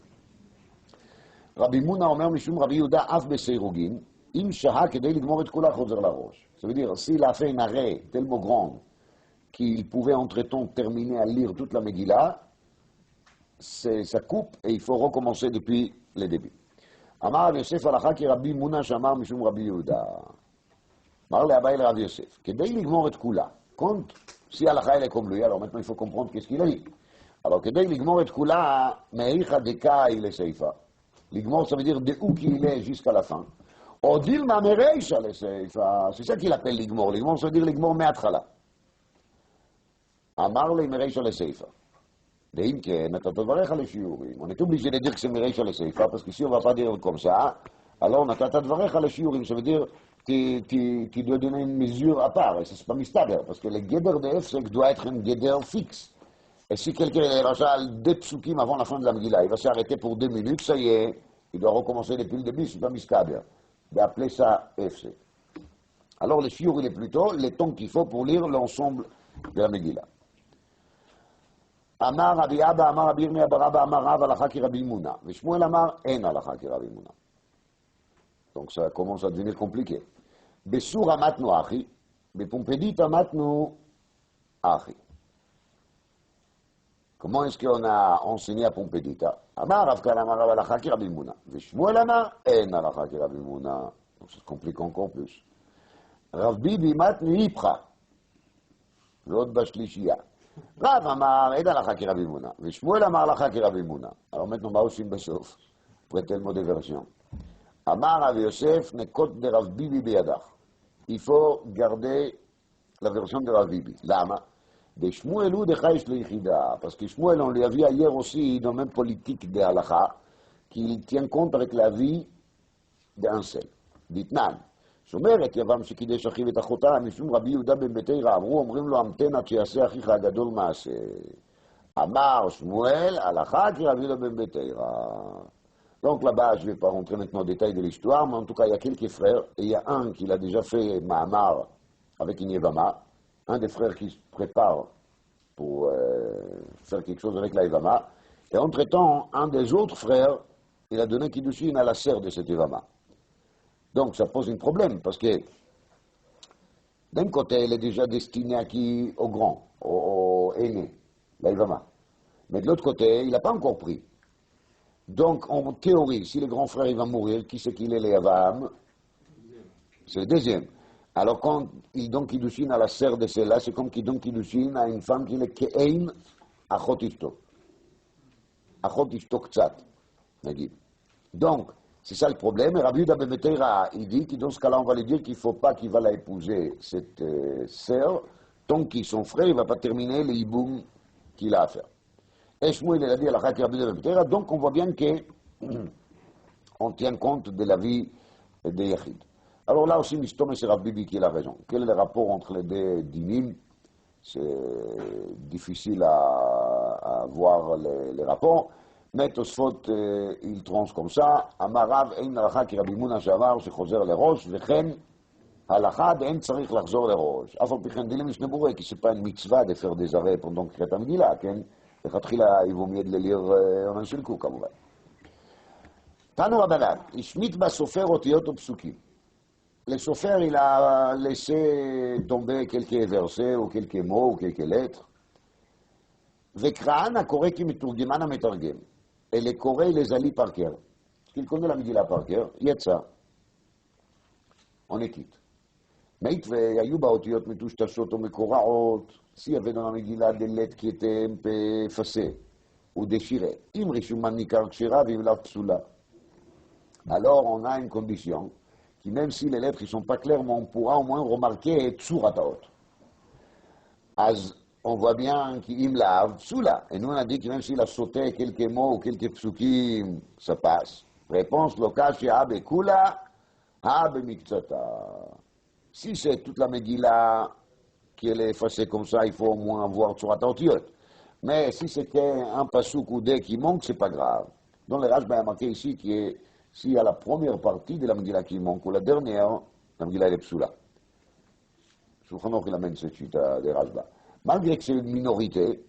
Rabbi Mouna Omer Mishum Rabbi Yehuda Af Beseirugin, Im Shaha Kedei Ligmor et Kula Chozer la Roche. Ça veut dire, s'il a fait un arrêt tellement grand qu'il pouvait entre-temps terminer à lire toute la Megillah, ça coupe et il faut recommencer depuis le début. Amar Yosef Alacha ki Rabbi Mouna Shamar Mishum Rabbi Yehuda. Amar le Abaye le Rabbi Yosef. Kedei Ligmor et Kula. Quand, si Alacha elle est comme lui, alors maintenant il faut comprendre qu'est-ce qu'il a dit. Alors, Kedei Ligmor et Kula, Me'icha Deka il est Seifa. Ligmor, ça veut dire de où qu'il est jusqu'à la fin. Odil ma Mereisha le Seifa. C'est ça qu'il appelle Ligmor. Ligmor, ça veut dire Ligmor Me'atchala. Amar le Mereisha le Seifa. Deim que Natatadvarecha le Shiurim. On est obligé de dire que c'est Mereisha le Seifa, parce que si on ne va pas dire comme ça, alors Natatadvarecha le Shiurim, ça veut dire tu dois donner une mesure à part. Et ça, c'est pas mistaber, parce que le Geder de F, c'est que doit être un Geder fixe. Et si quelqu'un est rachal deux psukim avant la fin de la Megillah, il va s'arrêter pour 2 minutes, ça y est, il doit recommencer depuis le début, c'est pas mistaber. D'appeler ça FC. Alors le shiur, il est plutôt le temps qu'il faut pour lire l'ensemble de la Megillah. Amar Rabbi Abba, Amar Rabbi Yirmiyah bar Abba, Amar Rav Alacha ki Rabbi Mouna. Vishmuel Amar En Alacha ki Rabbi Mouna. Donc ça commence à devenir compliqué. Besur amatnu achi, bepumpedit amatnu achi. Comment est-ce qu'on a enseigné à Pompédita? Amar Rav Kana Amar Rav Halacha ki Rabbi Huna. Veshmuel Amar En Halacha ki Rabbi Huna. Donc ça se complique encore plus. Rav Bibi Matni Ipra. L'autre Bashlichia. Rav Amar En Halacha ki Rabbi Huna. Veshmuel Amar Halacha ki Rabbi Huna. Alors maintenant, מה עושים בסוף? Après tellement de versions. Amar Rav Yosef Nekot de Rav Bibi Beyadach. Il faut garder la version de Rav Bibi. Lama? De Shmuel ou de Chaïch le Yichida. Parce que Shmuel, on lui a vu hier aussi dans la même politique de Halacha, qu'il tient compte avec la vie d'un seul. Ditnan. שאומרת יבם שקידש אחיו את אחותה, משום רבי יהודה בן ביתירא, אמרו, אומרים לו, המתן עד שיעשה אחיך הגדול מעשה. אמר שמואל, הלכה כי רבי יהודה בן ביתירא. Donc là-bas, je ne vais pas rentrer maintenant en détail de l'histoire, mais en tout cas, il y a quelques frères, et il y a un qui l'a déjà fait Mahamar avec une Yevama, un des frères qui se prépare pour faire quelque chose avec la Yevama, et entre-temps, un des autres frères, il a donné Kiddushin à la sœur de cette Yevama. Donc ça pose un problème, parce que d'un côté, elle est déjà destinée à qui? Au grand, au aîné, la Yevama. Mais de l'autre côté, il n'a pas encore pris. Donc, en théorie, si le grand frère il va mourir, qui c'est qu'il est le Yavam? C'est le deuxième. Alors, quand il donne Kiddushin à la sœur de celle-là, c'est comme qu'il donne Kiddushin à une femme qui est Ke'ein Achot Ishto. Achot Ishto Ktsat, donc, c'est ça le problème. Et Rabbi Yehuda ben Beteira, il dit que dans ce cas-là, on va lui dire qu'il ne faut pas qu'il va la épouser, cette sœur, tant que son frère ne va pas terminer le hiboum qu'il a à faire. Et Shmuel, il a dit à la Rabbi Yehuda ben Beteira, donc on voit bien qu'on tient compte de la vie des Yachid. Alors là aussi, Mistom et c'est Rav Bibi qui a raison. Quel est le rapport entre les deux dinim? C'est difficile à voir les rapports. Mais Tosfot, il tranche comme ça. Amarav, ein halacha ki Rabbi Huna shavar שחוזר לראש, וכן הלכה ואין צריך לחזור לראש. אף על פי כן דילים משנה ברורה, כי c'est pas une mitzvah de faire des arrêts pendant קריאת המגילה, כן? לכתחילה il vaut mieux de le lire en un seul coup, כמובן. תנו רבנן, השמיט בסופר אותיות ופסוקים. Le sofer, il a laissé tomber quelques versets ou quelques mots ou quelques lettres. וקראן הקורא כמתורגמן המתרגם. Et les Corées, les allie par cœur. Parce qu'il connaît la Megillah par cœur, יצא. On est quitte. Mais היו באותיות מטושטשות או מקורעות, s'il y avait dans la Megillah des lettres qui étaient un peu effacées ou déchirées. אם רישומן ניכר כשרה ואם לאו פסולה. Alors on a une condition, qui même si les lettres ne sont pas claires, on pourra au moins remarquer Tsurataot. On voit bien qu'il l'a psoula. Et nous on a dit que même s'il a sauté quelques mots ou quelques psukim, ça passe. Réponse, lokashi habe kula, habe miktsata. Si c'est toute la Megillah qui est effacée comme ça, il faut au moins voir Tsurataotiot. Mais si c'était un pasuk ou deux qui manque, c'est pas grave. Dans le Rashba, il y a marqué ici que s'il y a la première partie de la Megillah qui manque ou la dernière, la Megillah est psoula. Shulchan Aruch il amène cette suite de Rashba. Malgré que c'est une minorité,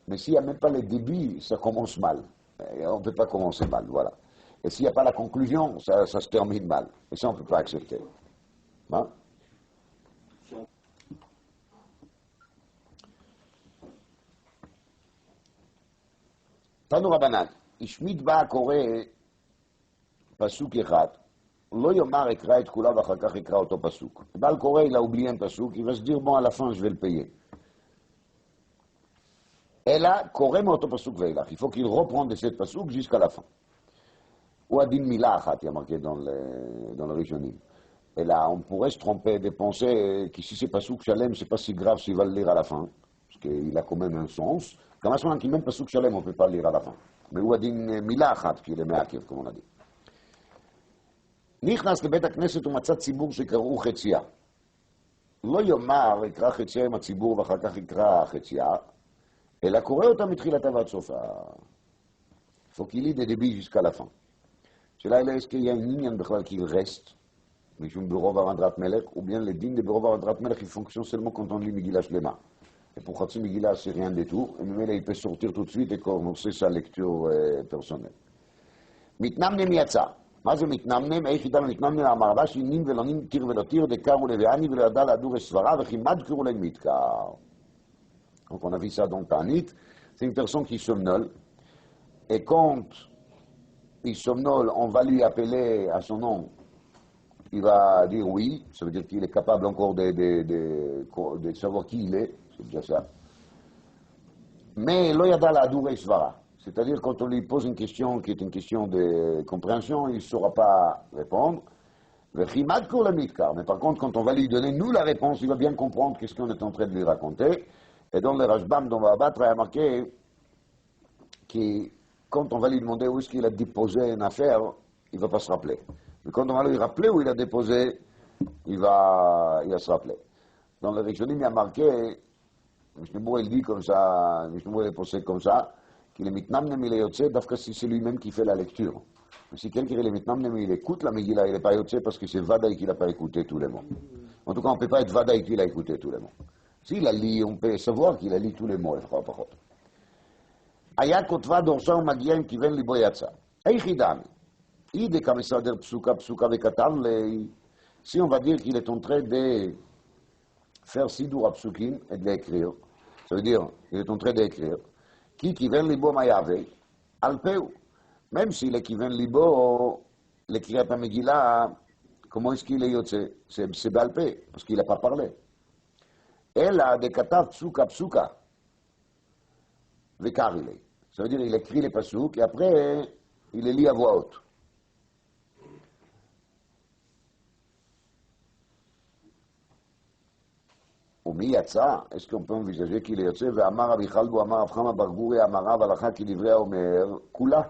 mais s'il n'y a même pas le début, ça commence mal. Et on ne peut pas commencer mal, voilà. Et s'il n'y a pas la conclusion, ça se termine mal. Et ça, on ne peut pas accepter. Hein? תנו רבנן, השמיט בה הקורא פסוק אחד, לא יאמר אקרא את כולה ואחר כך אקרא אותו פסוק. בעל קורא, il a oublié un pasuk, il va se dire, bon, à la fin, je vais le payer. אלא קורא מאותו פסוק ואילך. Il faut qu'il reprenne de cette pasuk jusqu'à la fin. Ou a dit une mila achat, il y a marqué dans le Rishonim. Et là, on pourrait se tromper de penser que si c'est pasuk shalem, c'est pas si grave s'il va le lire à la fin, parce qu'il a quand même un sens. Comme à ce moment-là, même pasuk shalem, on ne peut pas le lire à la fin. Mais ou a dit une mila achat, qui est le me'akev, comme on a dit. נכנס לבית הכנסת ומצא ציבור שקראו חציה. לא יאמר, יקרא חציה עם הציבור ואחר כך יקרא חציה, אלא קורא אותה מתחילתה ועד סופה. faut qu'il lit des débuts jusqu'à la fin. Cela est-ce qu'il y a une ligne בכלל qu'il reste, משום ברוב הרדרת מלך, ou bien les dînes de ברוב הרדרת מלך, ils fonctionnent seulement quand on lit Megillah Shlema. Et pour Khatsi Megillah, c'est rien du tout, et même là, il peut sortir tout de suite et commencer sa lecture personnelle. מתנמנם יצא. מה זה מתנמנם? איך ידע מתנמנם? אמר רבה שינים ולא נים, תיר ולא תיר, דקרו לביאני ולא ידע להדור סברה, וכי מד קראו להם מתקר. Donc on a vu ça dans Tanit, c'est une personne qui somnole, et quand il somnole, on va lui appeler à son nom, il va dire oui, ça veut dire qu'il est capable encore de savoir qui il est, c'est déjà ça. Mais lo yada la adure svara, c'est-à-dire quand on lui pose une question qui est une question de compréhension, il ne saura pas répondre. Mais par contre, quand on va lui donner nous la réponse, il va bien comprendre qu'est-ce qu'on est en train de lui raconter. Et dans le Rashbam dont on va abattre, il y a marqué que quand on va lui demander où est-ce qu'il a déposé une affaire, il ne va pas se rappeler. Mais quand on va lui rappeler où il a déposé, il va se rappeler. Dans le Rishonim, il y a marqué, Mishnebou il dit comme ça, Mishnebou il est posé comme ça, qu'il est mitnamnem, il est yotze, d'afka si c'est lui-même qui fait la lecture. Mais si quelqu'un est mitnamnem, il écoute la Megillah, il n'est pas yotze parce que c'est Vadaï qu'il n'a pas écouté tous les mots. En tout cas, on ne peut pas être Vadaï qu'il a écouté tous les mots. S'il a lu, on peut savoir qu'il a lu tous les mots, היה כותבה דורשה ומגיע עם כיוון ליבו יצא. היחידמי, היא דקמסדר פסוקה פסוקה וכתב לי, si on va dire qu'il est en train de faire sidour à psukim et de l'écrire, ça veut dire qu'il est en train d'écrire, qui כיוון ליבו מה יהווה, על פהו. Même si le כיוון ליבו, l'écrire à Megillah, comment est-ce qu'il est yotze? C'est בעל פה, parce qu'il n'a pas parlé. אלא דכתב פסוקה פסוקה, וקרא לי. Ça veut dire qu'il écrit les pasouks et après il les lit à voix haute. ומי יצא? est-ce qu'on peut envisager qu'il est יוצא? ואמר רבי חלבו, אמר רב חמא בר גורי, אמר רב הלכה כדברי האומר, כולה.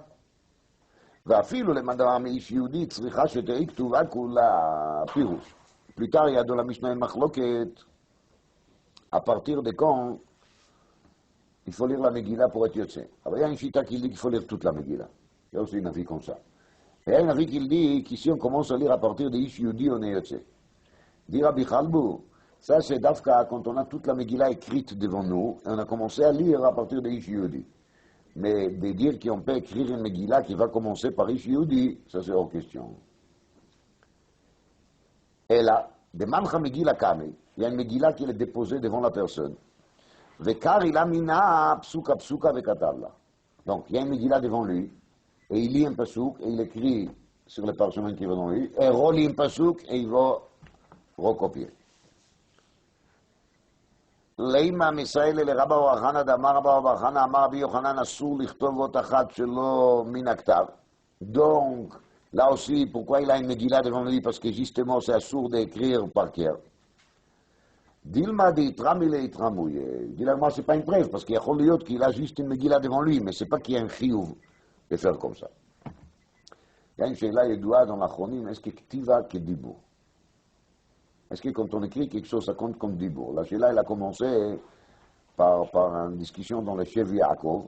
ואפילו למדע מאיש יהודי צריכה שתהי כתובה כולה, פירוש. plus tard, il y a dans la Mishnah une מחלוקת, à partir de quand il faut lire la Megillah pour être yotze. Alors il y a une chita qui dit qu'il faut lire toute la Megillah. Il y a aussi un avis comme ça. Et il y a un avis qui dit qu'ici on commence à lire à partir de Ish Yudi, on est yotze. Dit Rabbi Chalbou, ça c'est d'Afka quand on a toute la Megillah écrite devant nous, et on a commencé à lire à partir de Ish Yudi. Mais de dire qu'on peut écrire une Megillah qui va commencer par Ish Yudi, ça c'est hors question. Et là, de Mancha Megillah Kame, il y a une Megillah qui est déposée devant la personne. Vekar il a mina psuka psuka vekatavla. Donc il y a une Megillah devant lui, et il lit un pasuk, et il écrit sur le parchemin qui est devant lui, et relit un pasuk, et il va recopier. Leima misaïle le Rabba Wachana d'Amar Rabba Wachana Amar Rabbi Yochanan Asur lichtov ot achat shelo min haktav. Donc là aussi, pourquoi il a une Megillah devant lui? Parce que justement c'est assourd d'écrire par cœur. Dilma de Itramile Itramouye. Dis-moi, c'est pas une preuve, parce qu'il y a Choliot qu'il a juste une Megillah devant lui, mais c'est pas qu'il y a un chiyuv de faire comme ça. Il y a une sheila yedua dans la chronim, est-ce que ktiva que dibour? Est-ce que quand on écrit quelque chose, ça compte comme dibour? La sheila, elle a commencé par une discussion dans le Shev Yaakov.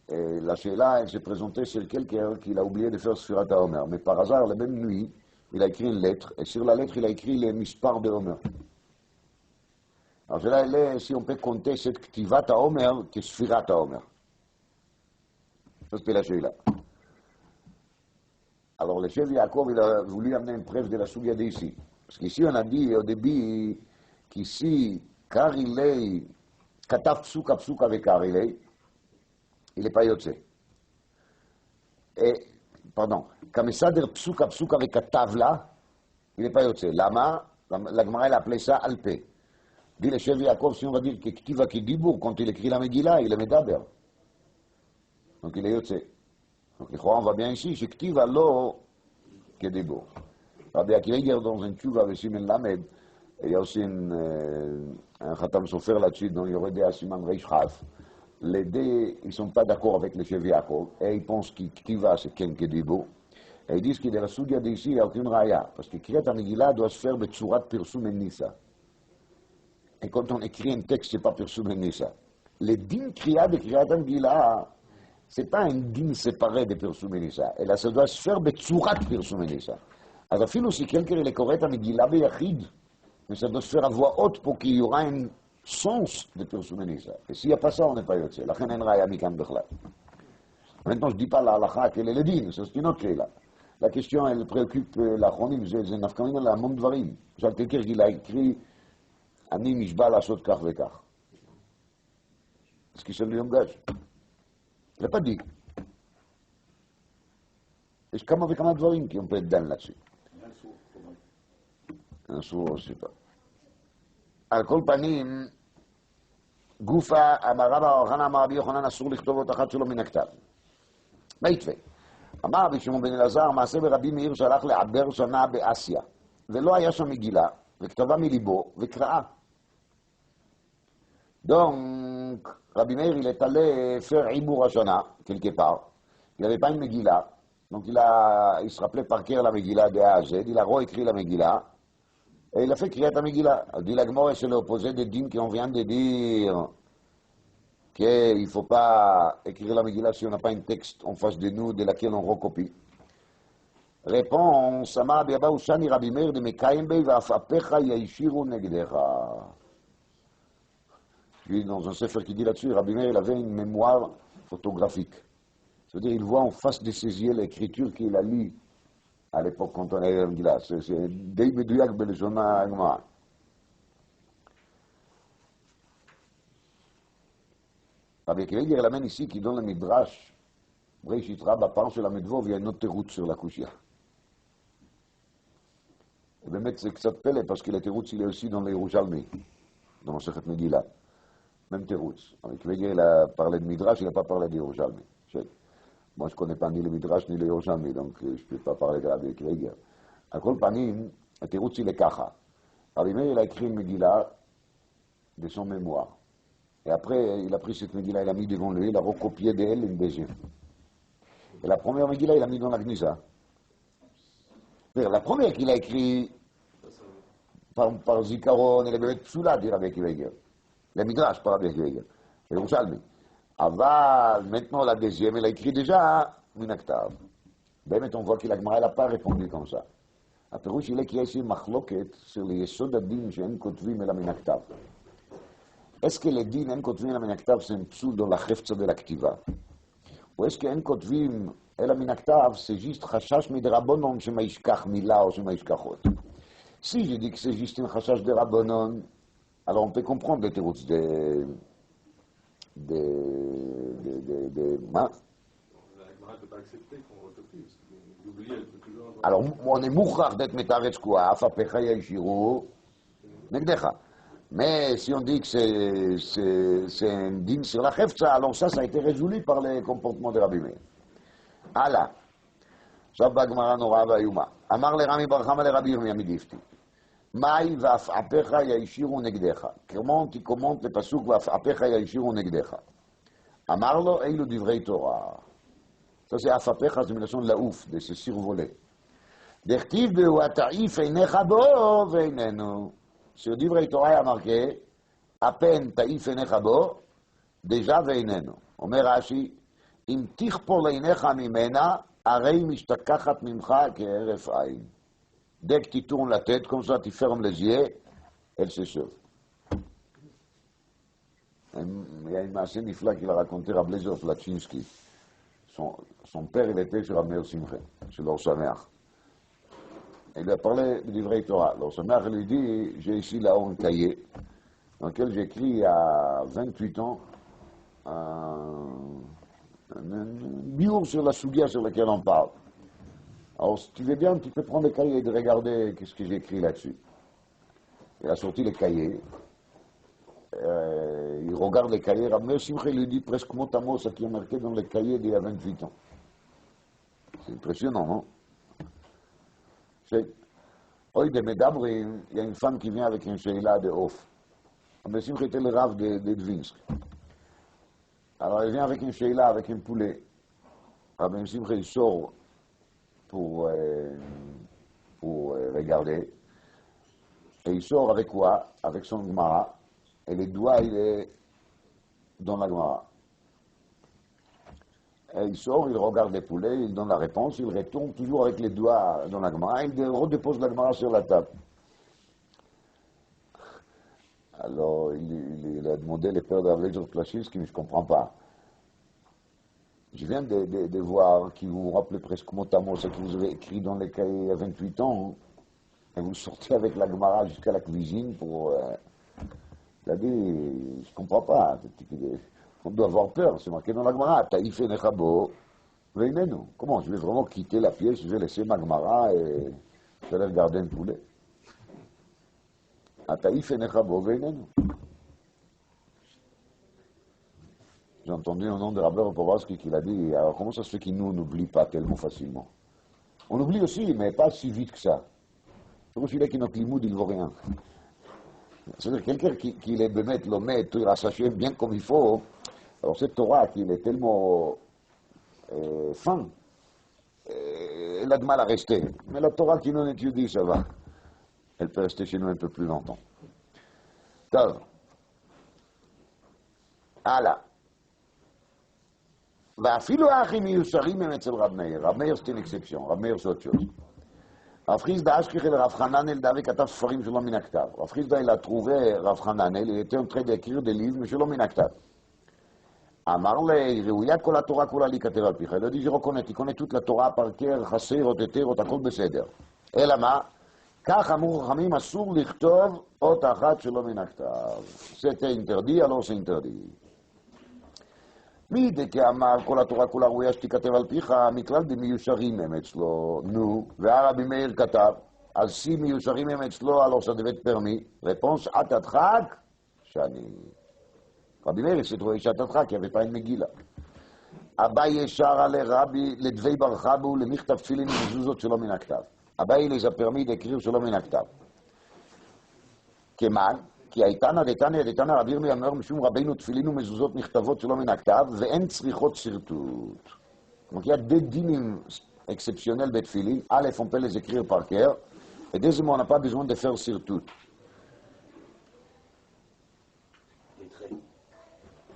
Et la sheila, elle s'est présentée sur quelqu'un qui a oublié de faire Sfirat HaOmer. Mais par hasard, la même nuit, il a écrit une lettre, et sur la lettre, il a écrit les mispar de Homer. Alors, là, elle est, si on peut compter cette ktivat à Homer, que Sfirat à Homer. Ça, c'était la sheila. Alors, le chef Yaakov, il a voulu amener une preuve de la souga d'ici. Parce qu'ici, on a dit au début qu'ici, Karilei, Kataf psuka psuka avec Karilei, il n'est pas yotze. Et pardon, Kamesader psuka psuka avec Katavla, il n'est pas yotze. Lama, la Gemara, elle a appelé ça Alpe. Dit le chef Yaakov, si on va dire que Ktiva Kidibour, quand il écrit la Megillah, il est Medaber. Donc il est yotze. Donc on voit bien ici, c'est Ktiva lo Kidibour. Rabbi Akiva hier dans un tchouva avec Simen Lamed, et il y a aussi un Khatam Sofer là-dessus, dont il y aurait des Asiman Reish Chaf. Les deux, ils ne sont pas d'accord avec le chef Yaakov, et ils pensent que Ktiva c'est Ken Kedibo, et ils disent que de la Soudia d'ici, il n'y a aucune raya, parce que Kriyat HaMegillah doit se faire Betsurat Pirsum en Nisa. Et quand on écrit un texte, ce n'est pas Pirsum en Nisa. Le din Kriyat de Kriyat HaMegillah, ce n'est pas un din séparé de Pirsum en Nisa, et là, ça doit se faire Betsurat Pirsum en Nisa. Alors, filo, si quelqu'un est correct à Megillah Beyachid, mais ça doit se faire à voix haute pour qu'il y aura un sens de personnaliser. Et s'il n'y a pas ça, on n'est pas yotze. La chen en raya mikan bechla. Maintenant, je ne dis pas la halakha quel est le din, c'est une autre là. La question, elle préoccupe la chronim, c'est nafkamina la mon dvarim. J'ai quelqu'un qui l'a écrit, Ani mishba la sot kach vekach. ce qui c'est le langage. Il n'a pas dit. יש כמה וכמה דברים, כי הוא peut être דן là-dessus. un sourd, je sais pas. על כל פנים, גופה, אמר רבא אוחנה, אמר רבי יוחנן, אסור לכתוב אות אחת שלו מן הכתב. מה יתווה? אמר רבי שמעון בן אלעזר, מעשה ברבי מאיר שהלך לעבר שנה באסיה, ולא היה שם מגילה, וכתבה מליבו, וקראה. Donc, Rabbi Meir, il est allé faire Ibour Hashana, quelque part. Il n'avait pas une Megillah. Donc, il se rappelait par cœur la Megillah de A à Z. Il a réécrit la Megillah. Et il a fait Kriyat Megillah. Dit la Gemara, c'est l'opposé des dîmes qu'on vient de dire. Qu'il ne faut pas écrire la Megillah si on n'a pas un texte en face de nous de laquelle on recopie. Réponse, Amar Biaba Ushani Rabbi Meir de Mekayim Bey Vafapecha Yaishiru Negdecha. Puis dans un sefer qui dit là-dessus, Rabbi Meir il avait une mémoire photographique. C'est-à-dire il voit en face de ses yeux l'écriture qu'il a lue à l'époque quand on avait une glace. C'est Dei Bedouyak Beleshona Agma. Rabbi Meir il amène ici qui donne le Midrash. Breshit Rabba parle sur la Medvov, il y a une autre route sur la Kushia. Et bien, c'est que ça te pèle parce que la Teroutz, il est aussi dans les Yerushalmi, dans le Sechet Megillah. Même Teroutz. Avec Weger, il a parlé de Midrash, il n'a pas parlé de Yerushalmi. Moi, je ne connais pas ni le Midrash ni le Yerushalmi, donc je ne peux pas parler de Rabbi Weger. À Kol Panim, le Teroutz, il est Kacha. Rabbi Meir, il a écrit une Megillah de son mémoire. Et après, il a pris cette Megillah, il l'a mis devant lui, il a recopié d'elle une deuxième. Et la première Megillah, il l'a mis dans la Gnisa. La première qu'il a écrite par Zikaron, elle est bête psoula, dit Rabbi Weger. Le Midrash par Rabbi Weger. Et le Yerushalmi. Aval, maintenant la deuxième, elle a écrit déjà Minaktav. Ben, on voit que la Gemara n'a pas répondu comme ça. הפירוש il est qu'il y a ici מחלוקת sur les יסוד הדין שאין כותבים אלא מן הכתב. Est-ce que les דין אין כותבים אלא מן הכתב c'est un psoul dans la חפצה de la כתיבה? Ou est-ce שאין כותבים אלא מן הכתב c'est juste חשש מדרבנון שמא ישכח מילה או שמא ישכח עוד? Si je dis que c'est juste un חשש de Rabbanon, alors on peut comprendre les thérouts ma? Alors, on est mouchar d'être metaretz quoi, afapecha yaishiru negdecha. Mais si on dit que c'est un din sur la chefza, alors ça a été résolu par les comportements de Rabbi Meir. Allah. עכשיו בגמרא נורא ואיומה. אמר לרמי בר חמא לרבי ירמיה מדיפתי. מאי ואפעפיך יאשירו נגדך. comment tu commentes le pasuk ואפעפיך יאשירו נגדך. אמר לו, אילו דברי תורה. Ça c'est afapech, c'est une notion de la ouf, de se survoler. D'echtiv behu ata'if einecha bo veinenu. Sur divrei Torah il y a marqué, à peine ta'if einecha bo, déjà veinenu. Omer Rashi, im tichpo leinecha mimena, arei mishtakachat mimcha ke'eref ayin. Dès que tu tournes la tête, comme ça tu fermes les yeux, elle se sauve. Il y a une masse nifla qu'il a raconté à Blazor Flachinsky. Son père, il était sur la mer Simche, chez l'Or Sameach. Il lui a parlé du vrai Torah. L'Or Sameach lui dit, j'ai ici là-haut un cahier, dans lequel j'écris à 28 ans un biour sur la Sougia sur laquelle on parle. Alors, si tu veux bien, tu peux prendre le cahier et de regarder qu'est-ce que j'ai écrit là-dessus. Il a sorti le cahier. Il regarde les cahiers, Rabbi Simcha lui dit presque mot à mot ce qui est marqué dans les cahiers d'il y a 28 ans. C'est impressionnant, non? Il y a une femme qui vient avec une sheila de Off. Rabbi Simcha était le rave de Dvinsk. Alors elle vient avec une sheila, avec un poulet. Rabbi Simcha il sort pour regarder. Et il sort avec quoi? Avec son Gemara. Et le doigt, il est dans la Gemara. Et il sort, il regarde les poulets, il donne la réponse, il retourne toujours avec les doigts dans la Gemara, il redépose la Gemara sur la table. Alors, il a demandé les pères d'Avlezor Klashinsky, mais je ne comprends pas. Je viens de voir qui vous rappelez presque mot à mot ce que vous avez écrit dans les cahiers à 28 ans, et vous sortez avec la Gemara jusqu'à la cuisine pour... Il a dit, je ne comprends pas. On doit avoir peur, c'est marqué dans la Gemara, Taïf et Nechabo, Veinenu. Comment je vais vraiment quitter la pièce, je vais laisser ma Gemara et je vais aller regarder un poulet. Taïf et Nechabo, Veinenu. J'ai entendu au nom de Rabbi Povarski qu'il a dit, alors comment ça se fait qu'il nous n'oublie pas tellement facilement? On oublie aussi, mais pas si vite que ça. C'est pour celui-là qui notre limoud, il ne vaut rien. C'est-à-dire quelqu'un qui est bémet, l'omet, il a saché bien comme il faut. Alors cette Torah, qui est tellement fin, elle a de mal à rester. Mais la Torah qui nous étudie, ça va. Elle peut rester chez nous un peu plus longtemps. Tov. Allah. ואפילו האחים מיושרים הם אצל רב מאיר. רב מאיר c'est une exception, רב מאיר c'est autre chose. רב חיסדא אשכחי לרב חננאל דאבי כתב ספרים שלא מן הכתב. רב חיסדא il a trouvé רב חננאל, il était en train d'écrire des livres mais שלא מן הכתב. אמר לי, ראויה כל התורה כולה להיכתב על פיך. il a dit, je reconnais, tu connais toute la Torah par cœur, חסרות, יתרות, הכל בסדר. אלא מה? כך אמרו חכמים, אסור לכתוב אות אחת שלא מן הכתב. C'était interdit, alors c'est interdit. מי דכאמר כל התורה כולה ראויה שתיכתב על פיך, מכלל דמיושרים הם אצלו, נו, והרבי מאיר כתב, אז si מיושרים הם אצלו, alors ça devait être permis. réponse, עתתחק, שאני. רבי מאיר s'est trouvé שעתתחק, il n'y avait pas une מגילה. אביי שרה לרבי, לדבי בר חבו, למכתב תפילין ומזוזות שלא מן הכתב. אביי les a permis d'écrire שלא מן הכתב. כמן? כי הייתנא דתניא רבי ירמיה אומר משום רבינו תפילין ומזוזות נכתבות שלא מן הכתב ואין צריכות שרטוט. Donc il y a deux dîmes exceptionnels בתפילין. א', on peut les écrire par cœur, et deuxièmement, on n'a pas besoin de faire sirtout.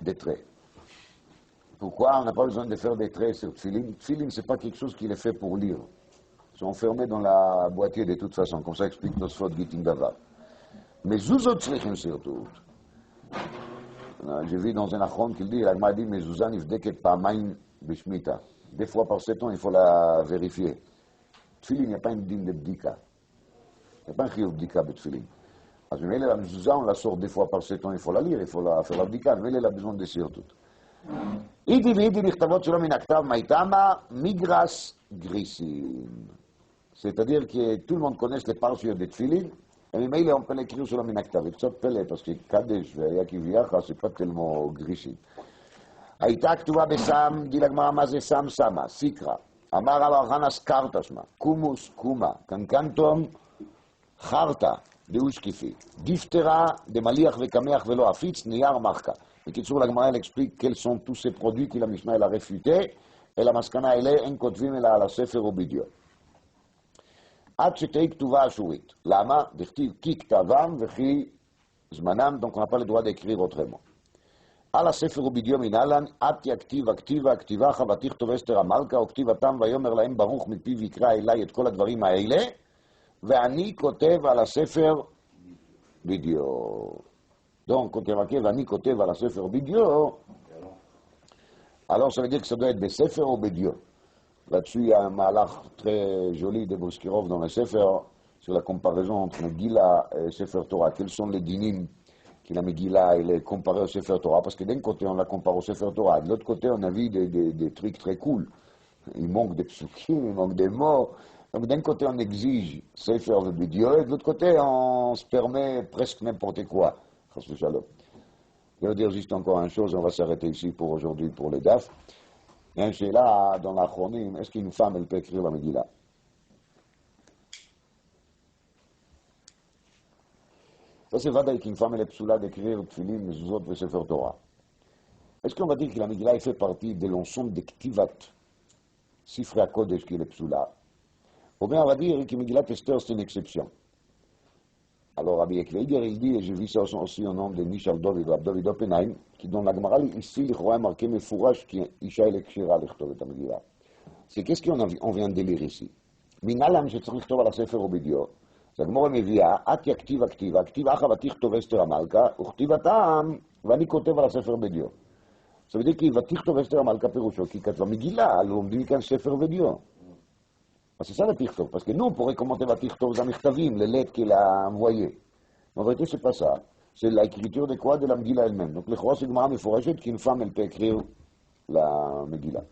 Des traits. Pourquoi on n'a pas besoin de faire des traits sur tfilin? Tfilin, c'est pas quelque chose qui est fait pour lire. Ils sont enfermés dans la boîtier de toute façon, comme ça explique Tosfot Gittin Davar. Mais zuzot tzrichim sirtout. J'ai vu dans un achron qu'il dit, l'agma dit, mais zuzan ifdeket pa'amaim b'shmita. Des fois par 7 ans, il faut la vérifier. Tfilin, il n'y a pas une dîme de bdika. Il n'y a pas un chiyuv bdika betfilin. Alors, mais la mezuzah, on la sort des fois par 7 ans, il faut la lire, il faut la faire la bdika, mais elle a besoin de sirtout. Idi v'idi נכתבות שלא מן הכתב, מאיתמה מגרס גריסין. C'est-à-dire que tout le monde connaît les parchiotes de tfilin, et ממילא on peut l'écrire שלא מן הכתב. C'est קצת פלא, parce que קדש והיה כביאחה, c'est pas tellement גריסין. הייתה כתובה בסם, די לגמרא מה זה סם סמה, סיקרא. אמר רב חנא סקרתא שמה, קומוס קומה, קנקנטום חרטא, דאושקיפי. דיפטרה, דמליח וקמח ולא עפיץ, נייר מחקה. בקיצור, לגמרא elle explique quels sont tous ces produits que la Mishnah elle a réfuté, et la מסקנה אלה אין כותבים אלא על הספר ובדיו. עד שתהי כתובה אשורית. למה? דכתיב כי כתבם וכי זמנם, donc on n'a pas le droit d'écrire autrement. על הספר ובדיו מנהלן, עתי הכתיבה חבתיך טוב אסתר המלכה, או כתיבתם ויאמר להם ברוך מפיו יקרא אליי את כל הדברים האלה, ואני כותב על הספר בדיו. Donc, quand il y a marqué Vani Kotev à la Sefer Bidio, alors ça veut dire que ça doit être des Sefer ou Bidio. Là-dessus, il y a un malach très joli de Boskirov dans le Sefer sur la comparaison entre Megillah et Sefer Torah. Quels sont les dinim qu'il a Megillah et les comparés au Sefer Torah? Parce que d'un côté, on la compare au Sefer Torah, de l'autre côté, on a vu des trucs très cool. Il manque des psukim, il manque des mots. Donc d'un côté, on exige Sefer et Bidio, et de l'autre côté, on se permet presque n'importe quoi. Je vais dire juste encore une chose, on va s'arrêter ici pour aujourd'hui pour les DAF. Il y a un là dans la chronim, est-ce qu'une femme elle peut écrire la Megillah? Ça c'est vrai qu'une femme elle est psoula d'écrire Tfilin, Mezuzot et Sefer Torah. Est-ce qu'on va dire que la Megillah fait partie de l'ensemble des Ktivat, Sifrei HaKodesh qui est psoula? Ou bien on va dire que Megillat Esther c'est une exception. Alors Rabbi Ekveiger, il dit, et j'ai vu ça aussi au nom de Michel David, Rabbi David Oppenheim, qui dans la Gemara, ici, il y a marqué Mefourash, qui est Isha el Ekshira, l'Echtovet HaMegillah. C'est qu'est-ce qu'on vient de lire ici? Minalam, je צריך לכתוב על הספר ובדיו. אז הגמרא מביאה, עתי הכתיבה כתיבה, כתיבה אחת ותכתוב אסתר המלכה, וכתיבתם, ואני כותב על הספר בדיו. Ça veut dire qu'il va תכתוב אסתר המלכה פירושו, כי כתבה מגילה, לומדים מכאן ספר ודיו. C'est ça le Tichtov, parce que nous, on pourrait commenter la Tichtov dans les Mechtavim, les lettres qu'il a envoyées. Mais en vérité, c'est pas ça. c'est l'écriture de quoi? De la Megillah elle-même. Donc, le Chora, c'est Gemara Meforeshet qu'une femme, elle peut écrire la Megillah.